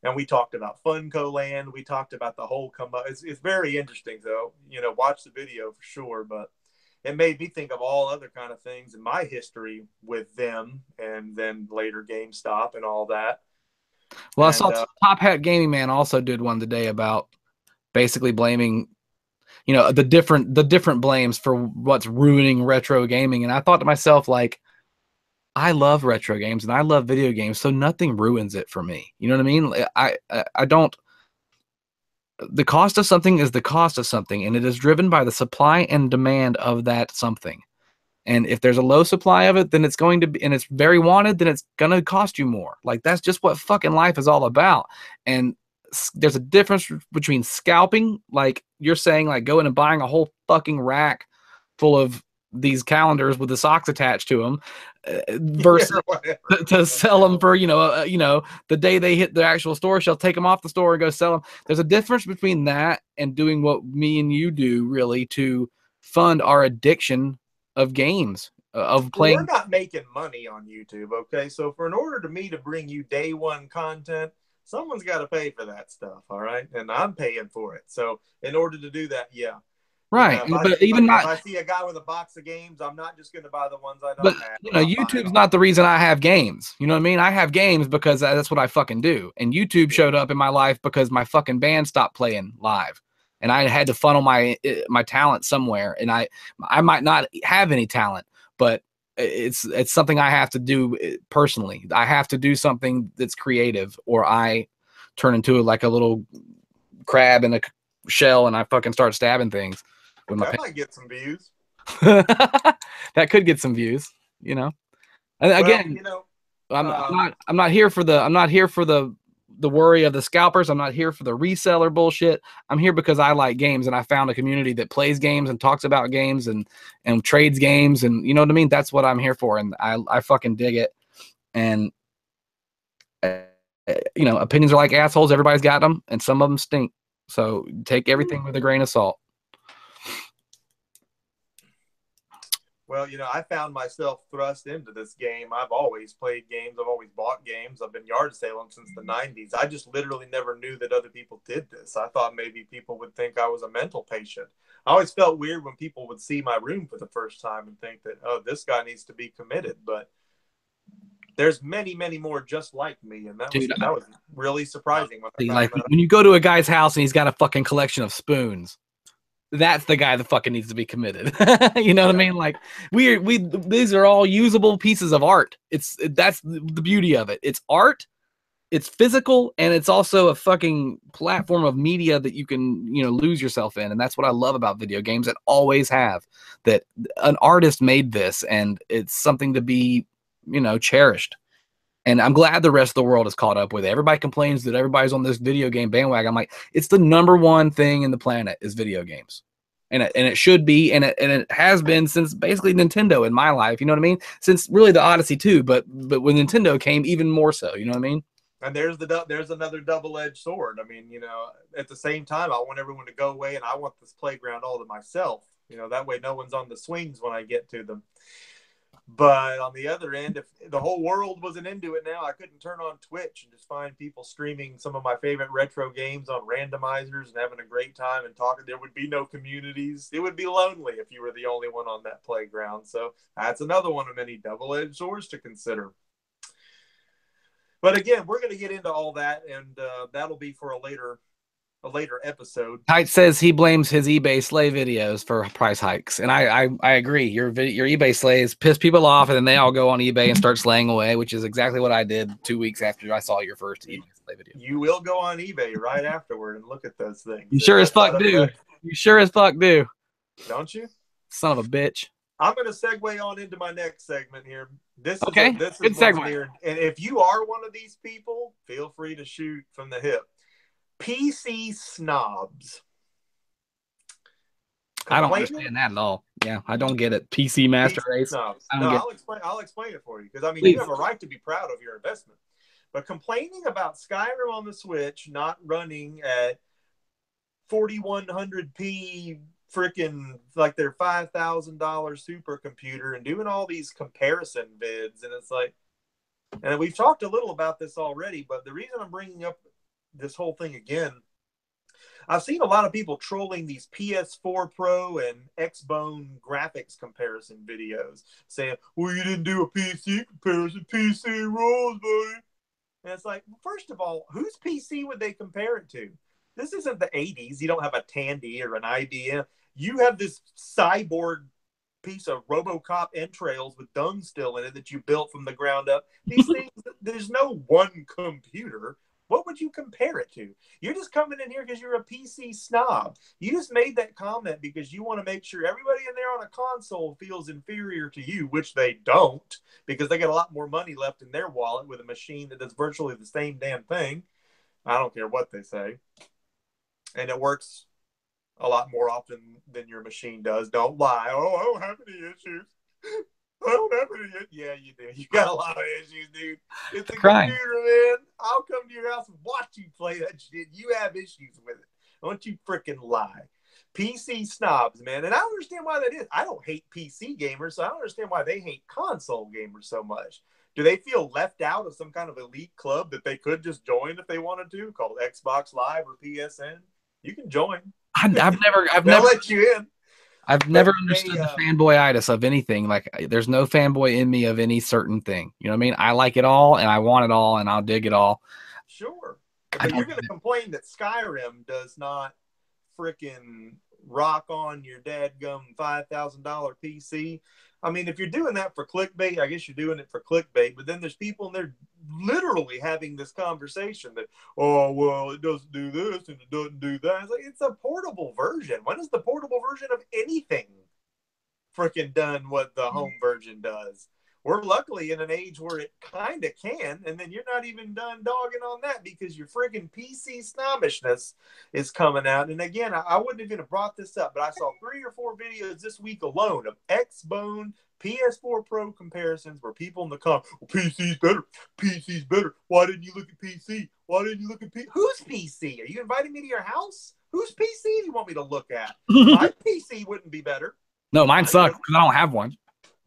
And we talked about Funko Land. We talked about the whole come up. It's very interesting, though. You know, watch the video for sure. But it made me think of all other kind of things in my history with them, and then later GameStop and all that. Well, I saw Top Hat Gaming Man also did one today about basically blaming, you know, the different blames for what's ruining retro gaming. And I thought to myself, like, I love retro games and I love video games, so nothing ruins it for me. You know what I mean? I don't. The cost of something is the cost of something, and it is driven by the supply and demand of that something. And if there's a low supply of it, then it's going to be, and it's very wanted, then it's going to cost you more. Like, that's just what fucking life is all about. And there's a difference between scalping, like you're saying, like going and buying a whole fucking rack full of these calendars with the socks attached to them, versus to sell them for, the day they hit the actual store, she'll take them off the store and go sell them. There's a difference between that and doing what me and you do, really, to fund our addiction of games, of playing. We're not making money on YouTube, okay? So in order to me to bring you day one content, someone's got to pay for that stuff, all right? And I'm paying for it. So in order to do that, yeah. Right, You know, if I see a guy with a box of games, I'm not just going to buy the ones I don't have. You know, YouTube's not the reason I have games. You know what I mean? I have games because that's what I fucking do. And YouTube showed up in my life because my fucking band stopped playing live, and I had to funnel my talent somewhere. And I might not have any talent, but it's something I have to do personally. I have to do something that's creative, or I turn into like a little crab in a shell and I fucking start stabbing things. That might get some views. That could get some views, you know. And again, you know, I'm not here for the worry of the scalpers. I'm not here for the reseller bullshit. I'm here because I like games, and I found a community that plays games and talks about games and trades games, and you know what I mean. That's what I'm here for, and I fucking dig it. And you know, opinions are like assholes. Everybody's got them, and some of them stink. So take everything with a grain of salt. Well, I found myself thrust into this game. I've always played games. I've always bought games. I've been yard selling since the 90s. I just literally never knew that other people did this. I thought maybe people would think I was a mental patient. I always felt weird when people would see my room for the first time and think that, oh, this guy needs to be committed. But there's many, many more just like me. And that Dude, was really surprising when I found like that. when you go to a guy's house and he's got a fucking collection of spoons, that's the guy that fucking needs to be committed. You know what I mean? Like these are all usable pieces of art. That's the beauty of it. It's art, it's physical, and it's also a fucking platform of media that you can, lose yourself in. And that's what I love about video games, and always have. That an artist made this, and it's something to be, cherished. And I'm glad the rest of the world is caught up with it. Everybody complains that everybody's on this video game bandwagon. I'm like, it's the #1 thing in the planet is video games. And it should be, and it has been since basically Nintendo in my life, you know what I mean? Since really the Odyssey too, but when Nintendo came, even more so, you know what I mean? And there's another double-edged sword. I mean, at the same time, I want everyone to go away, and I want this playground all to myself. That way no one's on the swings when I get to them. But on the other end, if the whole world wasn't into it now, I couldn't turn on Twitch and just find people streaming some of my favorite retro games on randomizers and having a great time and talking. There would be no communities. It would be lonely if you were the only one on that playground. So that's another one of many double-edged swords to consider. But again, we're going to get into all that, and that'll be for a later episode. Height says he blames his eBay slay videos for price hikes, and I agree. Your eBay slays piss people off, and then they all go on eBay and start slaying away, which is exactly what I did 2 weeks after I saw your first eBay slay video. You will go on eBay right afterward and look at those things. You sure as fuck do. You sure as fuck do. Don't you? Son of a bitch. I'm going to segue on into my next segment here. This is good segue. And if you are one of these people, feel free to shoot from the hip. PC snobs. I don't understand that at all. Yeah, I don't get it. PC master race. I'll explain it for you, because Please. You have a right to be proud of your investment. But complaining about Skyrim on the Switch not running at 4100p freaking like their $5,000 supercomputer and doing all these comparison vids, and it's like, and we've talked a little about this already, but the reason I'm bringing up this whole thing again, I've seen a lot of people trolling these PS4 Pro and Xbone graphics comparison videos, saying, well, you didn't do a PC comparison. PC rules, buddy. And it's like, first of all, whose PC would they compare it to? This isn't the 80s. You don't have a Tandy or an IBM. You have this cyborg piece of RoboCop entrails with dung still in it that you built from the ground up. These things, there's no one computer. What would you compare it to? You're just coming in here because you're a PC snob. You just made that comment because you want to make sure everybody in there on a console feels inferior to you, which they don't, because they got a lot more money left in their wallet with a machine that does virtually the same damn thing. I don't care what they say. And it works a lot more often than your machine does. Don't lie. Oh, I don't have any issues. I don't have any issues. Yeah, you do. You got a lot of issues, dude. It's a computer, man. I'll come to your house and watch you play that shit. You have issues with it. Don't you freaking lie. PC snobs, man. And I don't understand why that is. I don't hate PC gamers, so I don't understand why they hate console gamers so much. Do they feel left out of some kind of elite club that they could just join if they wanted to, called Xbox Live or PSN? You can join. I've never let you in. I've never understood the fanboyitis of anything. Like, there's no fanboy in me of any certain thing. You know what I mean? I like it all, and I want it all, and I'll dig it all. Sure. But you're going to complain that Skyrim does not freaking rock on your dadgum $5,000 PC. I mean, if you're doing that for clickbait, I guess you're doing it for clickbait. But then there's people, and they're literally having this conversation that, oh, well, it doesn't do this and it doesn't do that. It's like, it's a portable version. When is the portable version of anything freaking done what the home version does? We're luckily in an age where it kind of can, and then you're not even done dogging on that because your friggin' PC snobbishness is coming out. And again, I wouldn't even have brought this up, but I saw 3 or 4 videos this week alone of Xbone PS4 Pro comparisons where people in the comments, well, PC's better. PC's better. Why didn't you look at PC? Why didn't you look at PC? Whose PC? Are you inviting me to your house? Whose PC do you want me to look at? My PC wouldn't be better. No, mine sucks because I don't have one.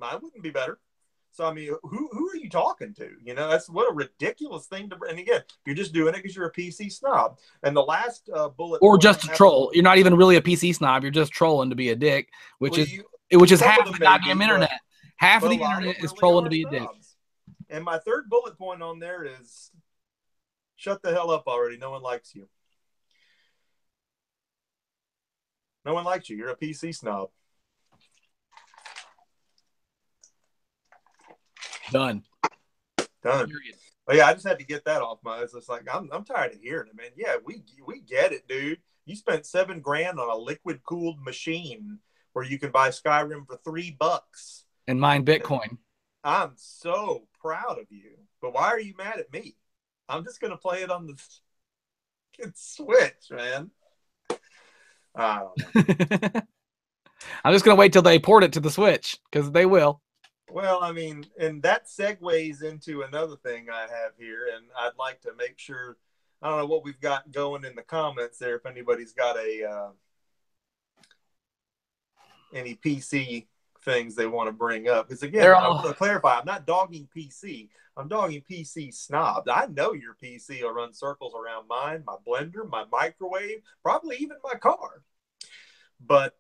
Mine wouldn't be better. So, I mean, who are you talking to? You know, that's what a ridiculous thing to. And again, you're just doing it because you're a PC snob. And the last bullet, or just a troll. You're not even really a PC snob. You're just trolling to be a dick, which is half the goddamn internet. Half of the internet is trolling to be a dick. And my third bullet point on there is, shut the hell up already. No one likes you. No one likes you. You're a PC snob. Done. Period. Oh, yeah, I just had to get that off my. It's just like I'm tired of hearing it, man. Yeah, we get it, dude. You spent $7,000 on a liquid cooled machine where you can buy Skyrim for $3 and mine Bitcoin. I'm so proud of you, but why are you mad at me? I'm just gonna play it on the Switch, man. I don't know. I'm just gonna wait till they port it to the Switch because they will. Well, I mean, and that segues into another thing I have here, and I'd like to make sure, I don't know what we've got going in the comments there, if anybody's got any PC things they want to bring up. Because again, I want to clarify, I'm not dogging PC. I'm dogging PC snobs. I know your PC will run circles around mine, my blender, my microwave, probably even my car. But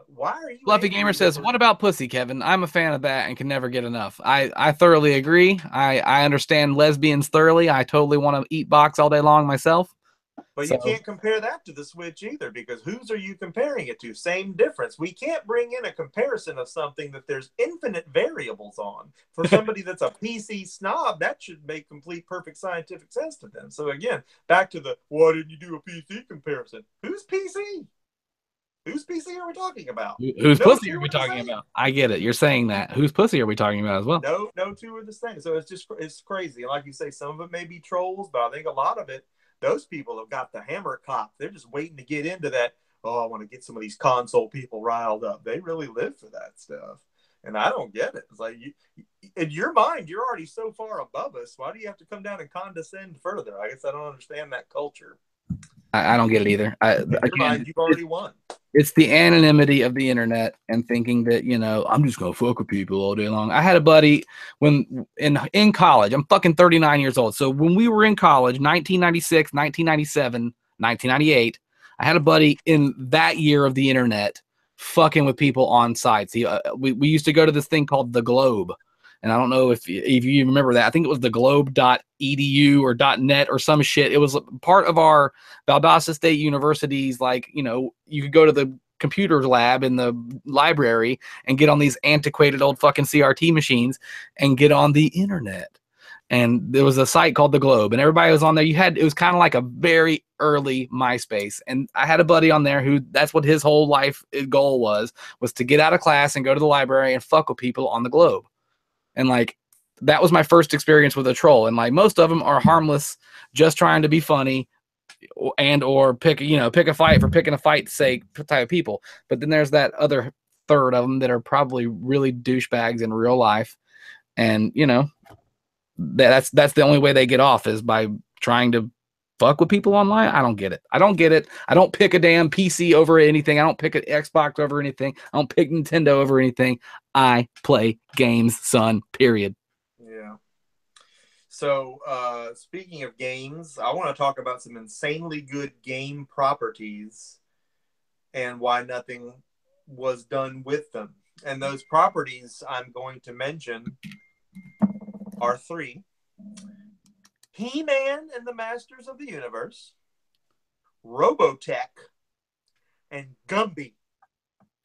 why are you? Fluffy Gamer says, "What about pussy, Kevin? I'm a fan of that and can never get enough." I thoroughly agree. I understand lesbians thoroughly. I totally want to eat box all day long myself. But you can't compare that to the Switch either, because whose are you comparing it to? Same difference. We can't bring in a comparison of something that there's infinite variables on. For somebody that's a PC snob, that should make complete, perfect scientific sense to them. So again, back to the, why didn't you do a PC comparison? Who's PC? Whose PC are we talking about? Whose pussy are we talking about? I get it. You're saying that. Whose pussy are we talking about as well? No two are the same. So it's crazy. And like you say, some of it may be trolls, but I think a lot of it, those people have got the hammer cocked. They're just waiting to get into that. Oh, I want to get some of these console people riled up. They really live for that stuff. And I don't get it. It's like, in your mind, you're already so far above us. Why do you have to come down and condescend further? I guess I don't understand that culture. I don't get it either. In your mind, you've already won. It's the anonymity of the internet and thinking that, you know, I'm just going to fuck with people all day long. I had a buddy when in college. I'm fucking 39 years old. So when we were in college, 1996, 1997, 1998, I had a buddy in that year of the internet fucking with people on sites. We used to go to this thing called The Globe. And I don't know if you remember that. I think it was the globe.edu or .net or some shit. It was part of our Valdosta State University's, like, you know, you could go to the computer lab in the library and get on these antiquated old fucking CRT machines and get on the internet. And there was a site called The Globe, and everybody was on there. It was kind of like a very early MySpace. And I had a buddy on there who, that's what his whole life goal was to get out of class and go to the library and fuck with people on The Globe. And like, that was my first experience with a troll. And like, most of them are harmless, just trying to be funny and or pick a fight for picking a fight's sake type of people. But then there's that other third of them that are probably really douchebags in real life. And, you know, that's the only way they get off is by trying to fuck with people online. I don't get it. I don't pick a damn PC over anything. I don't pick an Xbox over anything. I don't pick Nintendo over anything. I play games, son, period. Yeah. So speaking of games, I want to talk about some insanely good game properties and why nothing was done with them. And those properties I'm going to mention are 3. He-Man and the Masters of the Universe, Robotech, and Gumby.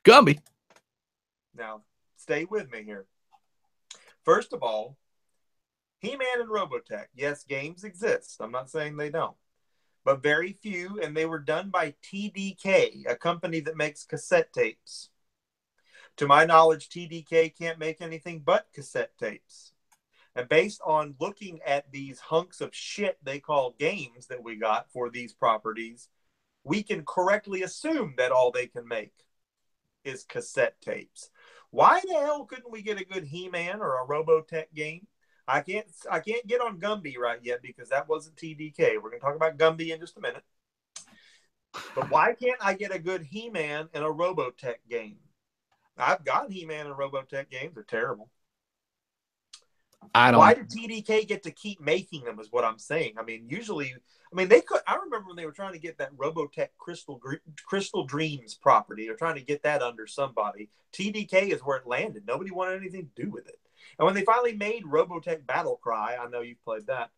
Gumby. Now, stay with me here. First of all, He-Man and Robotech. Yes, games exist. I'm not saying they don't. But very few, and they were done by TDK, a company that makes cassette tapes. To my knowledge, TDK can't make anything but cassette tapes. And based on looking at these hunks of shit they call games that we got for these properties, we can correctly assume that all they can make is cassette tapes. Why the hell couldn't we get a good He-Man or a Robotech game? I can't get on Gumby right yet because that wasn't TDK. We're going to talk about Gumby in just a minute. But why can't I get a good He-Man and a Robotech game? I've got He-Man and Robotech games. They're terrible. I Why don't. did TDK get to keep making them is what I'm saying. I mean, usually, I mean, they could. I remember when they were trying to get that Robotech Crystal Dreams property. They're trying to get that under somebody. TDK is where it landed. Nobody wanted anything to do with it. And when they finally made Robotech Battle Cry, I know you've played that.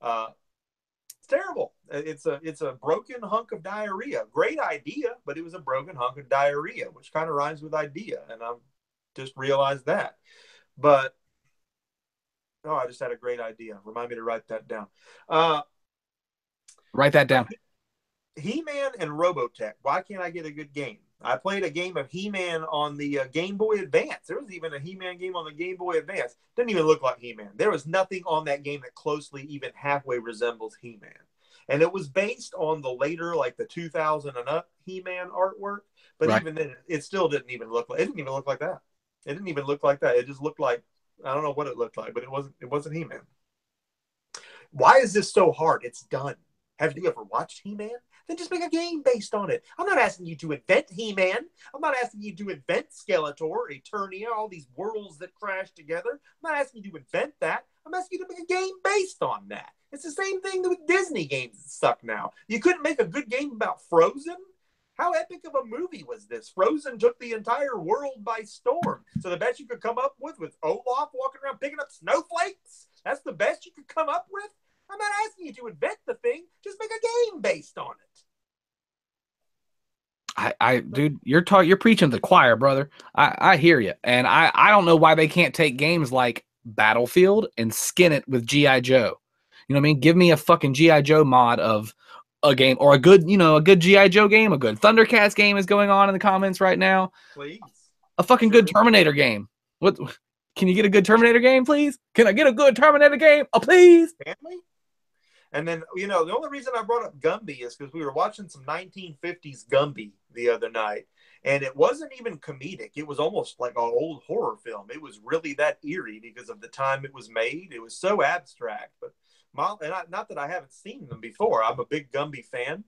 It's terrible. It's a broken hunk of diarrhea. Great idea, but it was a broken hunk of diarrhea, which kind of rhymes with idea, and I just realized that. But oh, I just had a great idea. Remind me to write that down. Write that But down. He-Man and Robotech. Why can't I get a good game? I played a game of He-Man on the Game Boy Advance. There was even a He-Man game on the Game Boy Advance. Didn't even look like He-Man. There was nothing on that game that closely even halfway resembles He-Man. And it was based on the later, like the 2000 and up He-Man artwork. But Right. even then, it still didn't even look like. It didn't even look like that. It didn't even look like that. It just looked like, I don't know what it looked like, but it wasn't. It wasn't He-Man. Why is this so hard? It's done. Have you ever watched He-Man? Then just make a game based on it. I'm not asking you to invent He-Man. I'm not asking you to invent Skeletor, Eternia, all these worlds that crash together. I'm not asking you to invent that. I'm asking you to make a game based on that. It's the same thing with Disney games that suck now. You couldn't make a good game about Frozen? How epic of a movie was this? Frozen took the entire world by storm. So the best you could come up with was Olaf walking around picking up snowflakes? That's the best you could come up with? I'm not asking you to invent the thing. Just make a game based on it. Dude, you're preaching to the choir, brother. I hear you, and I don't know why they can't take games like Battlefield and skin it with GI Joe. You know what I mean? Give me a fucking GI Joe mod of a game, or a good, a good GI Joe game, a good Thundercats game is going on in the comments right now. Please. A fucking Sure. good Terminator game. What? Can you get a good Terminator game, please? Can I get a good Terminator game? Oh, please. Can we? And then, the only reason I brought up Gumby is because we were watching some 1950s Gumby the other night. And it wasn't even comedic. It was almost like an old horror film. It was really that eerie because of the time it was made. It was so abstract. But not that I haven't seen them before. I'm a big Gumby fan.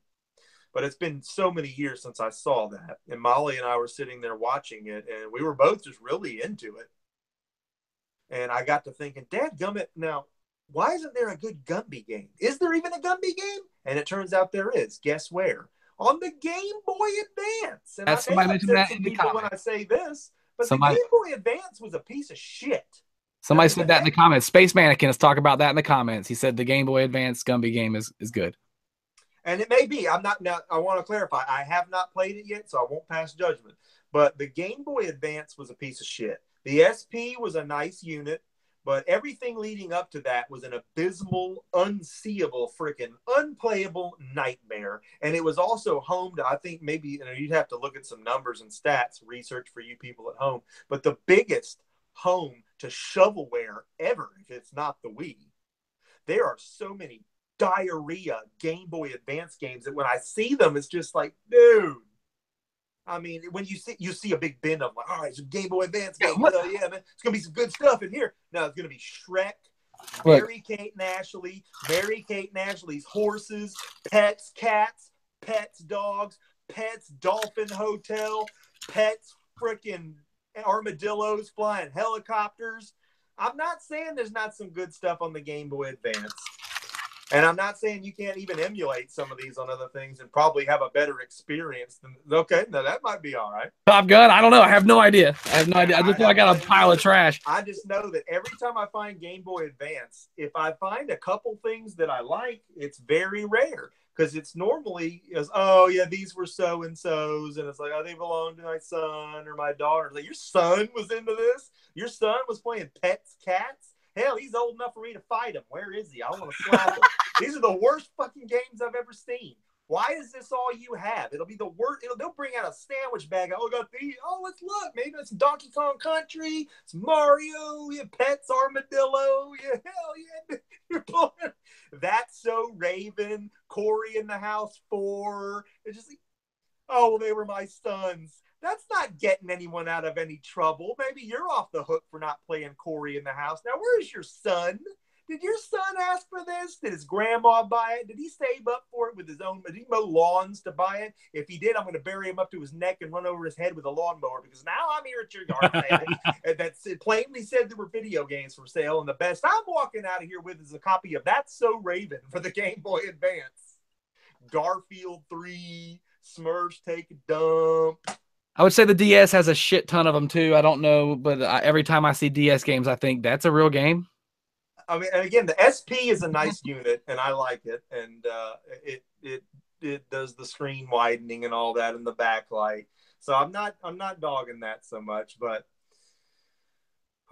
But it's been so many years since I saw that. And Molly and I were sitting there watching it. And we were both just really into it. And I got to thinking, dadgummit, now, why isn't there a good Gumby game? Is there even a Gumby game? And it turns out there is. Guess where? On the Game Boy Advance. And I As may somebody mentioned upset that some in the people when comments. I say this, but the Somebody Game Boy Advance was a piece of shit. I somebody mean, said that in the comments. Space Mannequin has talked about that in the comments. He said the Game Boy Advance Gumby game is good. and it may be. I'm not now. I want to clarify. I have not played it yet, so I won't pass judgment. But the Game Boy Advance was a piece of shit. The SP was a nice unit, but everything leading up to that was an abysmal, unseeable, freaking unplayable nightmare. And it was also home to, I think maybe you'd have to look at some numbers and stats, research for you people at home, but the biggest home to shovelware ever, if it's not the Wii. There are so many diarrhea Game Boy Advance games that when I see them, it's just like, dude. I mean, when you see a big bin of like, all right, it's a Game Boy Advance game. Yeah, man, it's gonna be some good stuff in here. No, it's gonna be Shrek, Mary-Kate and Ashley's horses, pets, cats, pets, dogs, pets, dolphin hotel, pets, freaking armadillos flying helicopters. I'm not saying there's not some good stuff on the Game Boy Advance. And I'm not saying you can't even emulate some of these on other things and probably have a better experience than, okay, now that might be all right. Top Gun? I don't know. I have no idea. I just know I got a pile of trash. I just know that every time I find Game Boy Advance, if I find a couple things that I like, it's very rare. Because it's normally, oh, yeah, these were so-and-so's. And it's like, oh, they belong to my son or my daughter. Like, your son was into this? Your son was playing pets, cats? Hell, he's old enough for me to fight him. Where is he? I want to slap him. These are the worst fucking games I've ever seen. Why is this all you have? It'll be the worst. They'll bring out a sandwich bag. Oh, got these. Oh, let's look. Maybe it's Donkey Kong Country. It's Mario. Yeah, Pets Armadillo. Yeah, hell yeah. You're playing. That's So Raven. Cory in the House 4. It's just like, oh, well, they were my sons. That's not getting anyone out of any trouble. Maybe you're off the hook for not playing Cory in the House. Now, where's your son? Did your son ask for this? Did his grandma buy it? Did he save up for it with his own? Did he mow lawns to buy it? If he did, I'm going to bury him up to his neck and run over his head with a lawnmower because now I'm here at your yard sale. And that's it plainly said there were video games for sale, and the best I'm walking out of here with is a copy of That's So Raven for the Game Boy Advance. Garfield 3, Smurfs Take a Dump. I would say the DS has a shit ton of them too. I don't know, but every time I see DS games, I think that's a real game. I mean, and again, the SP is a nice unit, and I like it, and it does the screen widening and all that in the backlight. So I'm not dogging that so much, but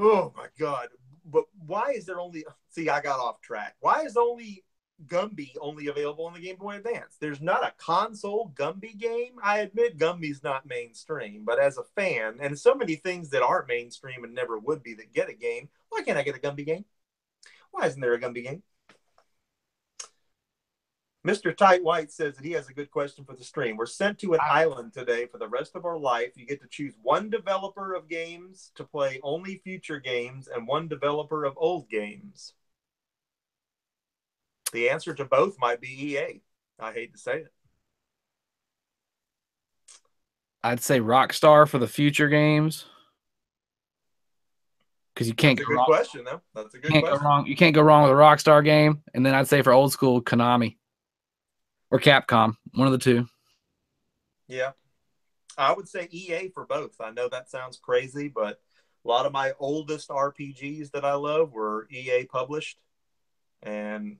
oh my god! But why is there only? See, I got off track. Why is only Gumby only available on the Game Boy Advance? There's not a console Gumby game. I admit Gumby's not mainstream, but as a fan, and so many things that aren't mainstream and never would be that get a game, why can't I get a Gumby game? Why isn't there a Gumby game? Mr. Tight White says that he has a good question for the stream. We're sent to an island today for the rest of our life. You get to choose one developer of games to play only future games and one developer of old games. The answer to both might be EA. I hate to say it. I'd say Rockstar for the future games. Because you can't That's a good question, though. That's a good question. Go wrong. You can't go wrong with a Rockstar game. And then I'd say for old school, Konami or Capcom, one of the two. Yeah, I would say EA for both. I know that sounds crazy, but a lot of my oldest RPGs that I love were EA published, and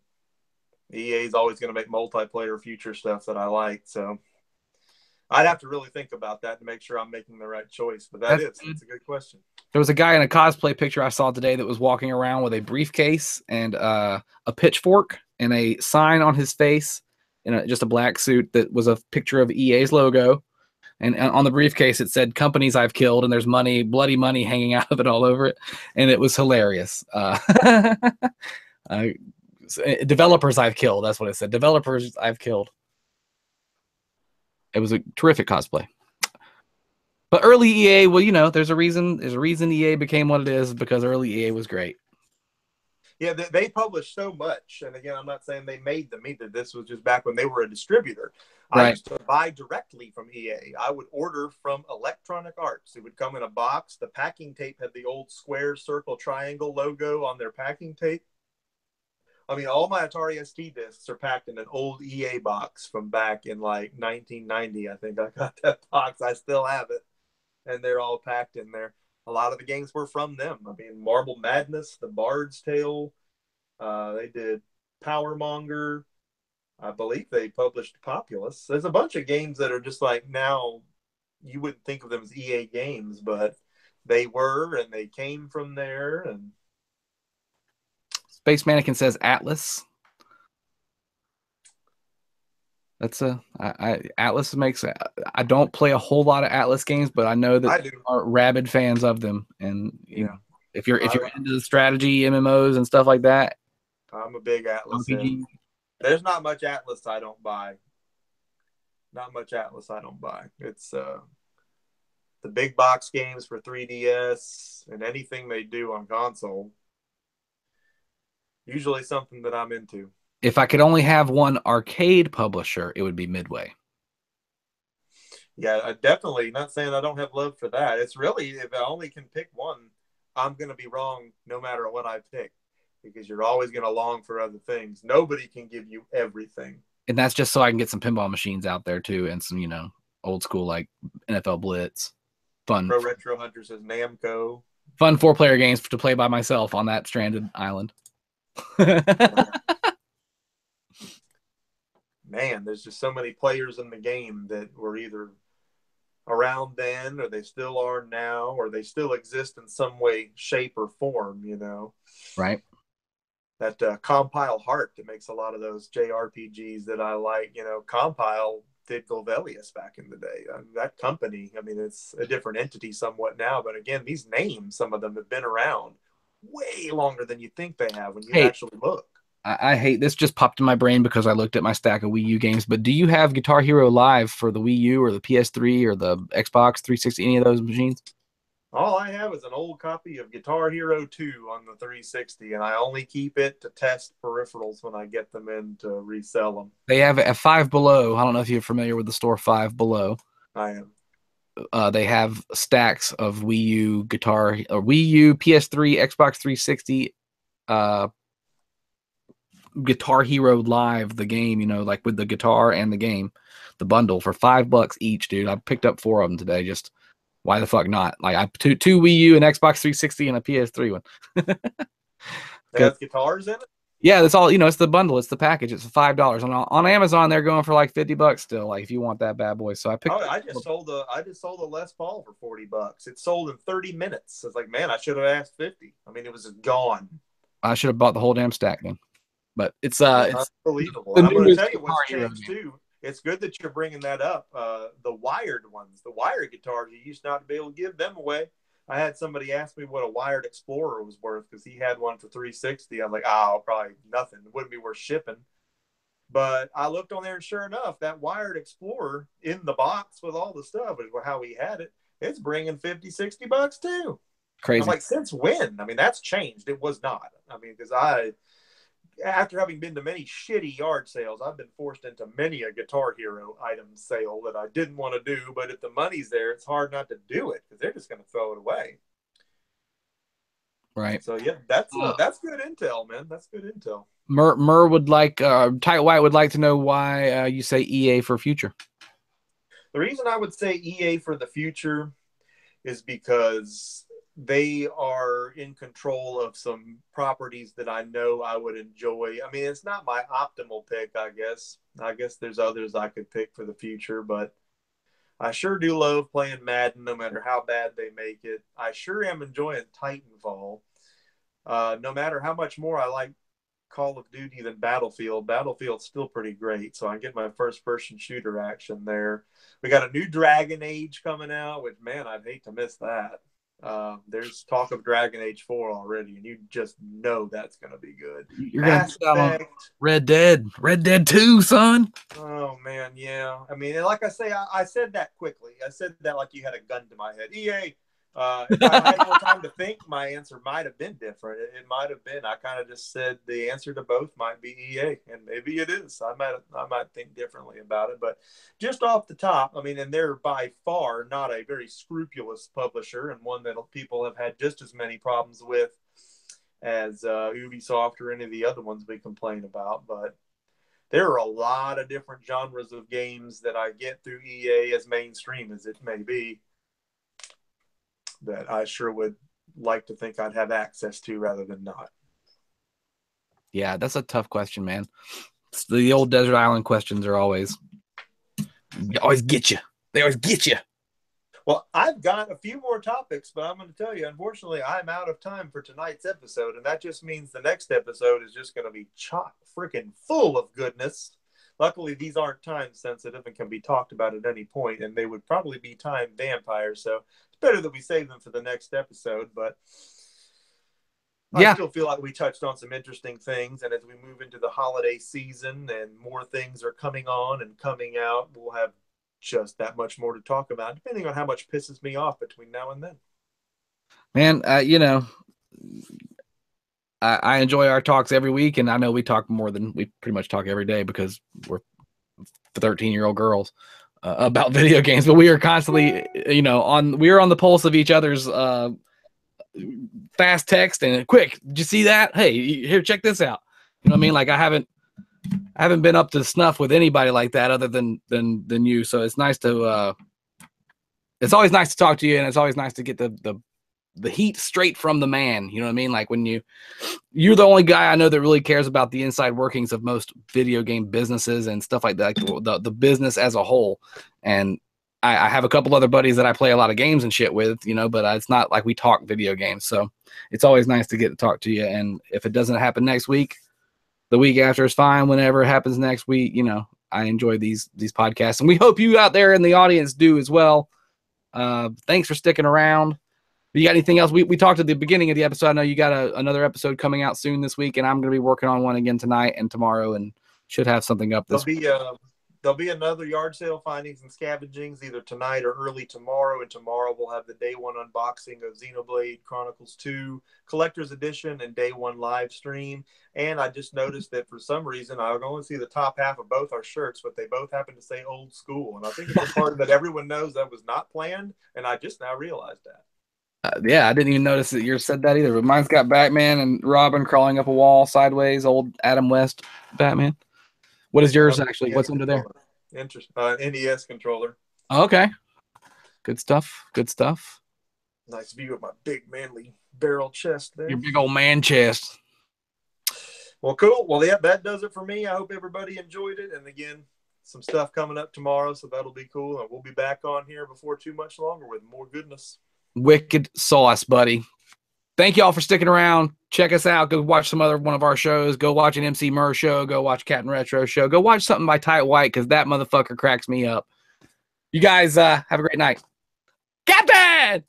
EA is always going to make multiplayer future stuff that I like. So I'd have to really think about that to make sure I'm making the right choice. But it's a good question. There was a guy in a cosplay picture I saw today that was walking around with a briefcase and a pitchfork and a sign on his face in just a black suit that was a picture of EA's logo. And on the briefcase, it said companies I've killed, and there's money, bloody money hanging out of it all over it. And it was hilarious. Developers I've killed. That's what it said. Developers I've killed. It was a terrific cosplay. But early EA, well, you know, there's a reason EA became what it is, because early EA was great. Yeah, they published so much. And again, I'm not saying they made them either. This was just back when they were a distributor. Right. I used to buy directly from EA. I would order from Electronic Arts. It would come in a box. The packing tape had the old square, circle, triangle logo on their packing tape. I mean, all my Atari ST discs are packed in an old EA box from back in like 1990. I think I got that box. I still have it. And they're all packed in there. A lot of the games were from them. I mean, Marble Madness, The Bard's Tale. They did Power Monger. I believe they published Populous. There's a bunch of games that are just like, now you wouldn't think of them as EA games, but they were, and they came from there. And Space Mannequin says Atlas. That's Atlas makes. I don't play a whole lot of Atlas games, but I know that I are rabid fans of them. And you know, if you're into the strategy MMOs and stuff like that, I'm a big Atlas fan. There's not much Atlas I don't buy. Not much Atlas I don't buy. It's the big box games for 3DS and anything they do on console. Usually something that I'm into. If I could only have one arcade publisher, it would be Midway. Yeah, I definitely. Not saying I don't have love for that. It's really, if I only can pick one, I'm going to be wrong no matter what I pick, because you're always going to long for other things. Nobody can give you everything. And that's just so I can get some pinball machines out there too, and some, you know, old school like NFL Blitz. Fun. Pro Retro Hunter says Namco. Fun 4-player games to play by myself on that stranded island. Man, there's just so many players in the game that were either around then, or they still are now, or they still exist in some way, shape, or form, you know. Right. That Compile Heart that makes a lot of those JRPGs that I like, you know. Compile did Golvelius back in the day. That company, I mean, it's a different entity somewhat now, but again, these names, some of them have been around way longer than you think they have when you actually look. I hate this. Just popped in my brain because I looked at my stack of Wii U games. But do you have Guitar Hero Live for the Wii U or the PS3 or the Xbox 360, any of those machines? All I have is an old copy of Guitar Hero 2 on the 360, and I only keep it to test peripherals when I get them in to resell them. They have a Five Below. I don't know if you're familiar with the store Five Below. I am. They have stacks of Wii U guitar, or Wii U, PS3, Xbox 360, Guitar Hero Live, the game, you know, like with the guitar and the game, the bundle for $5 each, dude. I picked up 4 of them today. Just why the fuck not? Like I two Wii U, an Xbox 360, and a PS3 one. They have guitars in it? Yeah, that's all. You know, it's the bundle. It's the package. It's $5. And on Amazon, they're going for like $50 still. Like if you want that bad boy. So I picked. Oh, I just sold a Les Paul for $40. It sold in 30 minutes. It's like, man, I should have asked 50. I mean, it was gone. I should have bought the whole damn stack then. But it's unbelievable. And I'm going to tell you what's changed too. It's good that you're bringing that up. The wired ones, the wired guitars, you used not to be able to give them away. I had somebody ask me what a wired Explorer was worth because he had one for 360. I'm like, oh, probably nothing. It wouldn't be worth shipping. But I looked on there, and sure enough, that wired Explorer in the box with all the stuff is how he had it. It's bringing $50-$60 too. Crazy. I'm like, since when? I mean, that's changed. It was not. I mean, because after having been to many shitty yard sales, I've been forced into many a Guitar Hero item sale that I didn't want to do. But if the money's there, it's hard not to do it because they're just going to throw it away. Right. So yeah, that's good intel, man. That's good intel. Mur would like Tight White would like to know why you say EA for future. The reason I would say EA for the future is because they are in control of some properties that I know I would enjoy. I mean, it's not my optimal pick, I guess. I guess there's others I could pick for the future, but I sure do love playing Madden no matter how bad they make it. I sure am enjoying Titanfall. No matter how much more I like Call of Duty than Battlefield, Battlefield's still pretty great, so I get my first-person shooter action there. We got a new Dragon Age coming out, which, man, I'd hate to miss that. There's talk of Dragon Age 4 already, and you just know that's going to be good. You're going to Red Dead 2, son. Oh, man, yeah. I mean, like I say, I said that quickly. I said that like you had a gun to my head. EA, if I had more time to think, my answer might have been different. It might have been. I kind of just said the answer to both might be EA, and maybe it is. I might think differently about it, but just off the top, I mean, and they're by far not a very scrupulous publisher, and one that people have had just as many problems with as Ubisoft or any of the other ones we complain about. But there are a lot of different genres of games that I get through EA, as mainstream as it may be, that I sure would like to think I'd have access to rather than not. Yeah, that's a tough question, man. The old desert island questions are always get you. They always get you. Well, I've got a few more topics, but I'm going to tell you, unfortunately, I'm out of time for tonight's episode, and that just means the next episode is just going to be chock freaking full of goodness. Luckily, these aren't time sensitive and can be talked about at any point, and they would probably be time vampires, so it's better that we save them for the next episode, but yeah. I still feel like we touched on some interesting things, and as we move into the holiday season and more things are coming on and coming out, we'll have just that much more to talk about, depending on how much pisses me off between now and then. Man, you know, I enjoy our talks every week, and I know we talk more than we pretty much talk every day because we're 13-year-old girls about video games, but we are constantly, you know, we're on the pulse of each other's fast text and quick. Did you see that? Hey, here, check this out. You know what I mean? Like I haven't been up to snuff with anybody like that other than you. So it's nice to it's always nice to talk to you, and it's always nice to get the heat straight from the man. You know what I mean? Like when you're the only guy I know that really cares about the inside workings of most video game businesses and stuff like that, like the business as a whole. And I have a couple other buddies that I play a lot of games and shit with, you know, but it's not like we talk video games. So it's always nice to get to talk to you. And if it doesn't happen next week, the week after is fine. Whenever it happens next week, you know, I enjoy these podcasts, and we hope you out there in the audience do as well. Thanks for sticking around. You got anything else? We talked at the beginning of the episode. I know you got another episode coming out soon this week, and I'm going to be working on one again tonight and tomorrow, and should have something up this week. there'll be another yard sale findings and scavengings either tonight or early tomorrow. And tomorrow we'll have the day one unboxing of Xenoblade Chronicles 2 Collector's Edition and day one live stream. And I just noticed that for some reason I can only see the top half of both our shirts, but they both happen to say old school. And I think it's important that everyone knows that was not planned. And I just now realized that. Yeah, I didn't even notice that yours said that either. But mine's got Batman and Robin crawling up a wall sideways, old Adam West Batman. What is yours actually? What's under there? Interesting. NES controller. Okay. Good stuff. Good stuff. Nice view of my big manly barrel chest there. Your big old man chest. Well, cool. Well, yeah, that does it for me. I hope everybody enjoyed it. And again, some stuff coming up tomorrow, so that'll be cool. And we'll be back on here before too much longer with more goodness. Wicked sauce, buddy. Thank y'all for sticking around. Check us out. Go watch some other one of our shows. Go watch an EmceeMur show. Go watch CaptNRetro show. Go watch something by Tight White because that motherfucker cracks me up. You guys have a great night. Captain!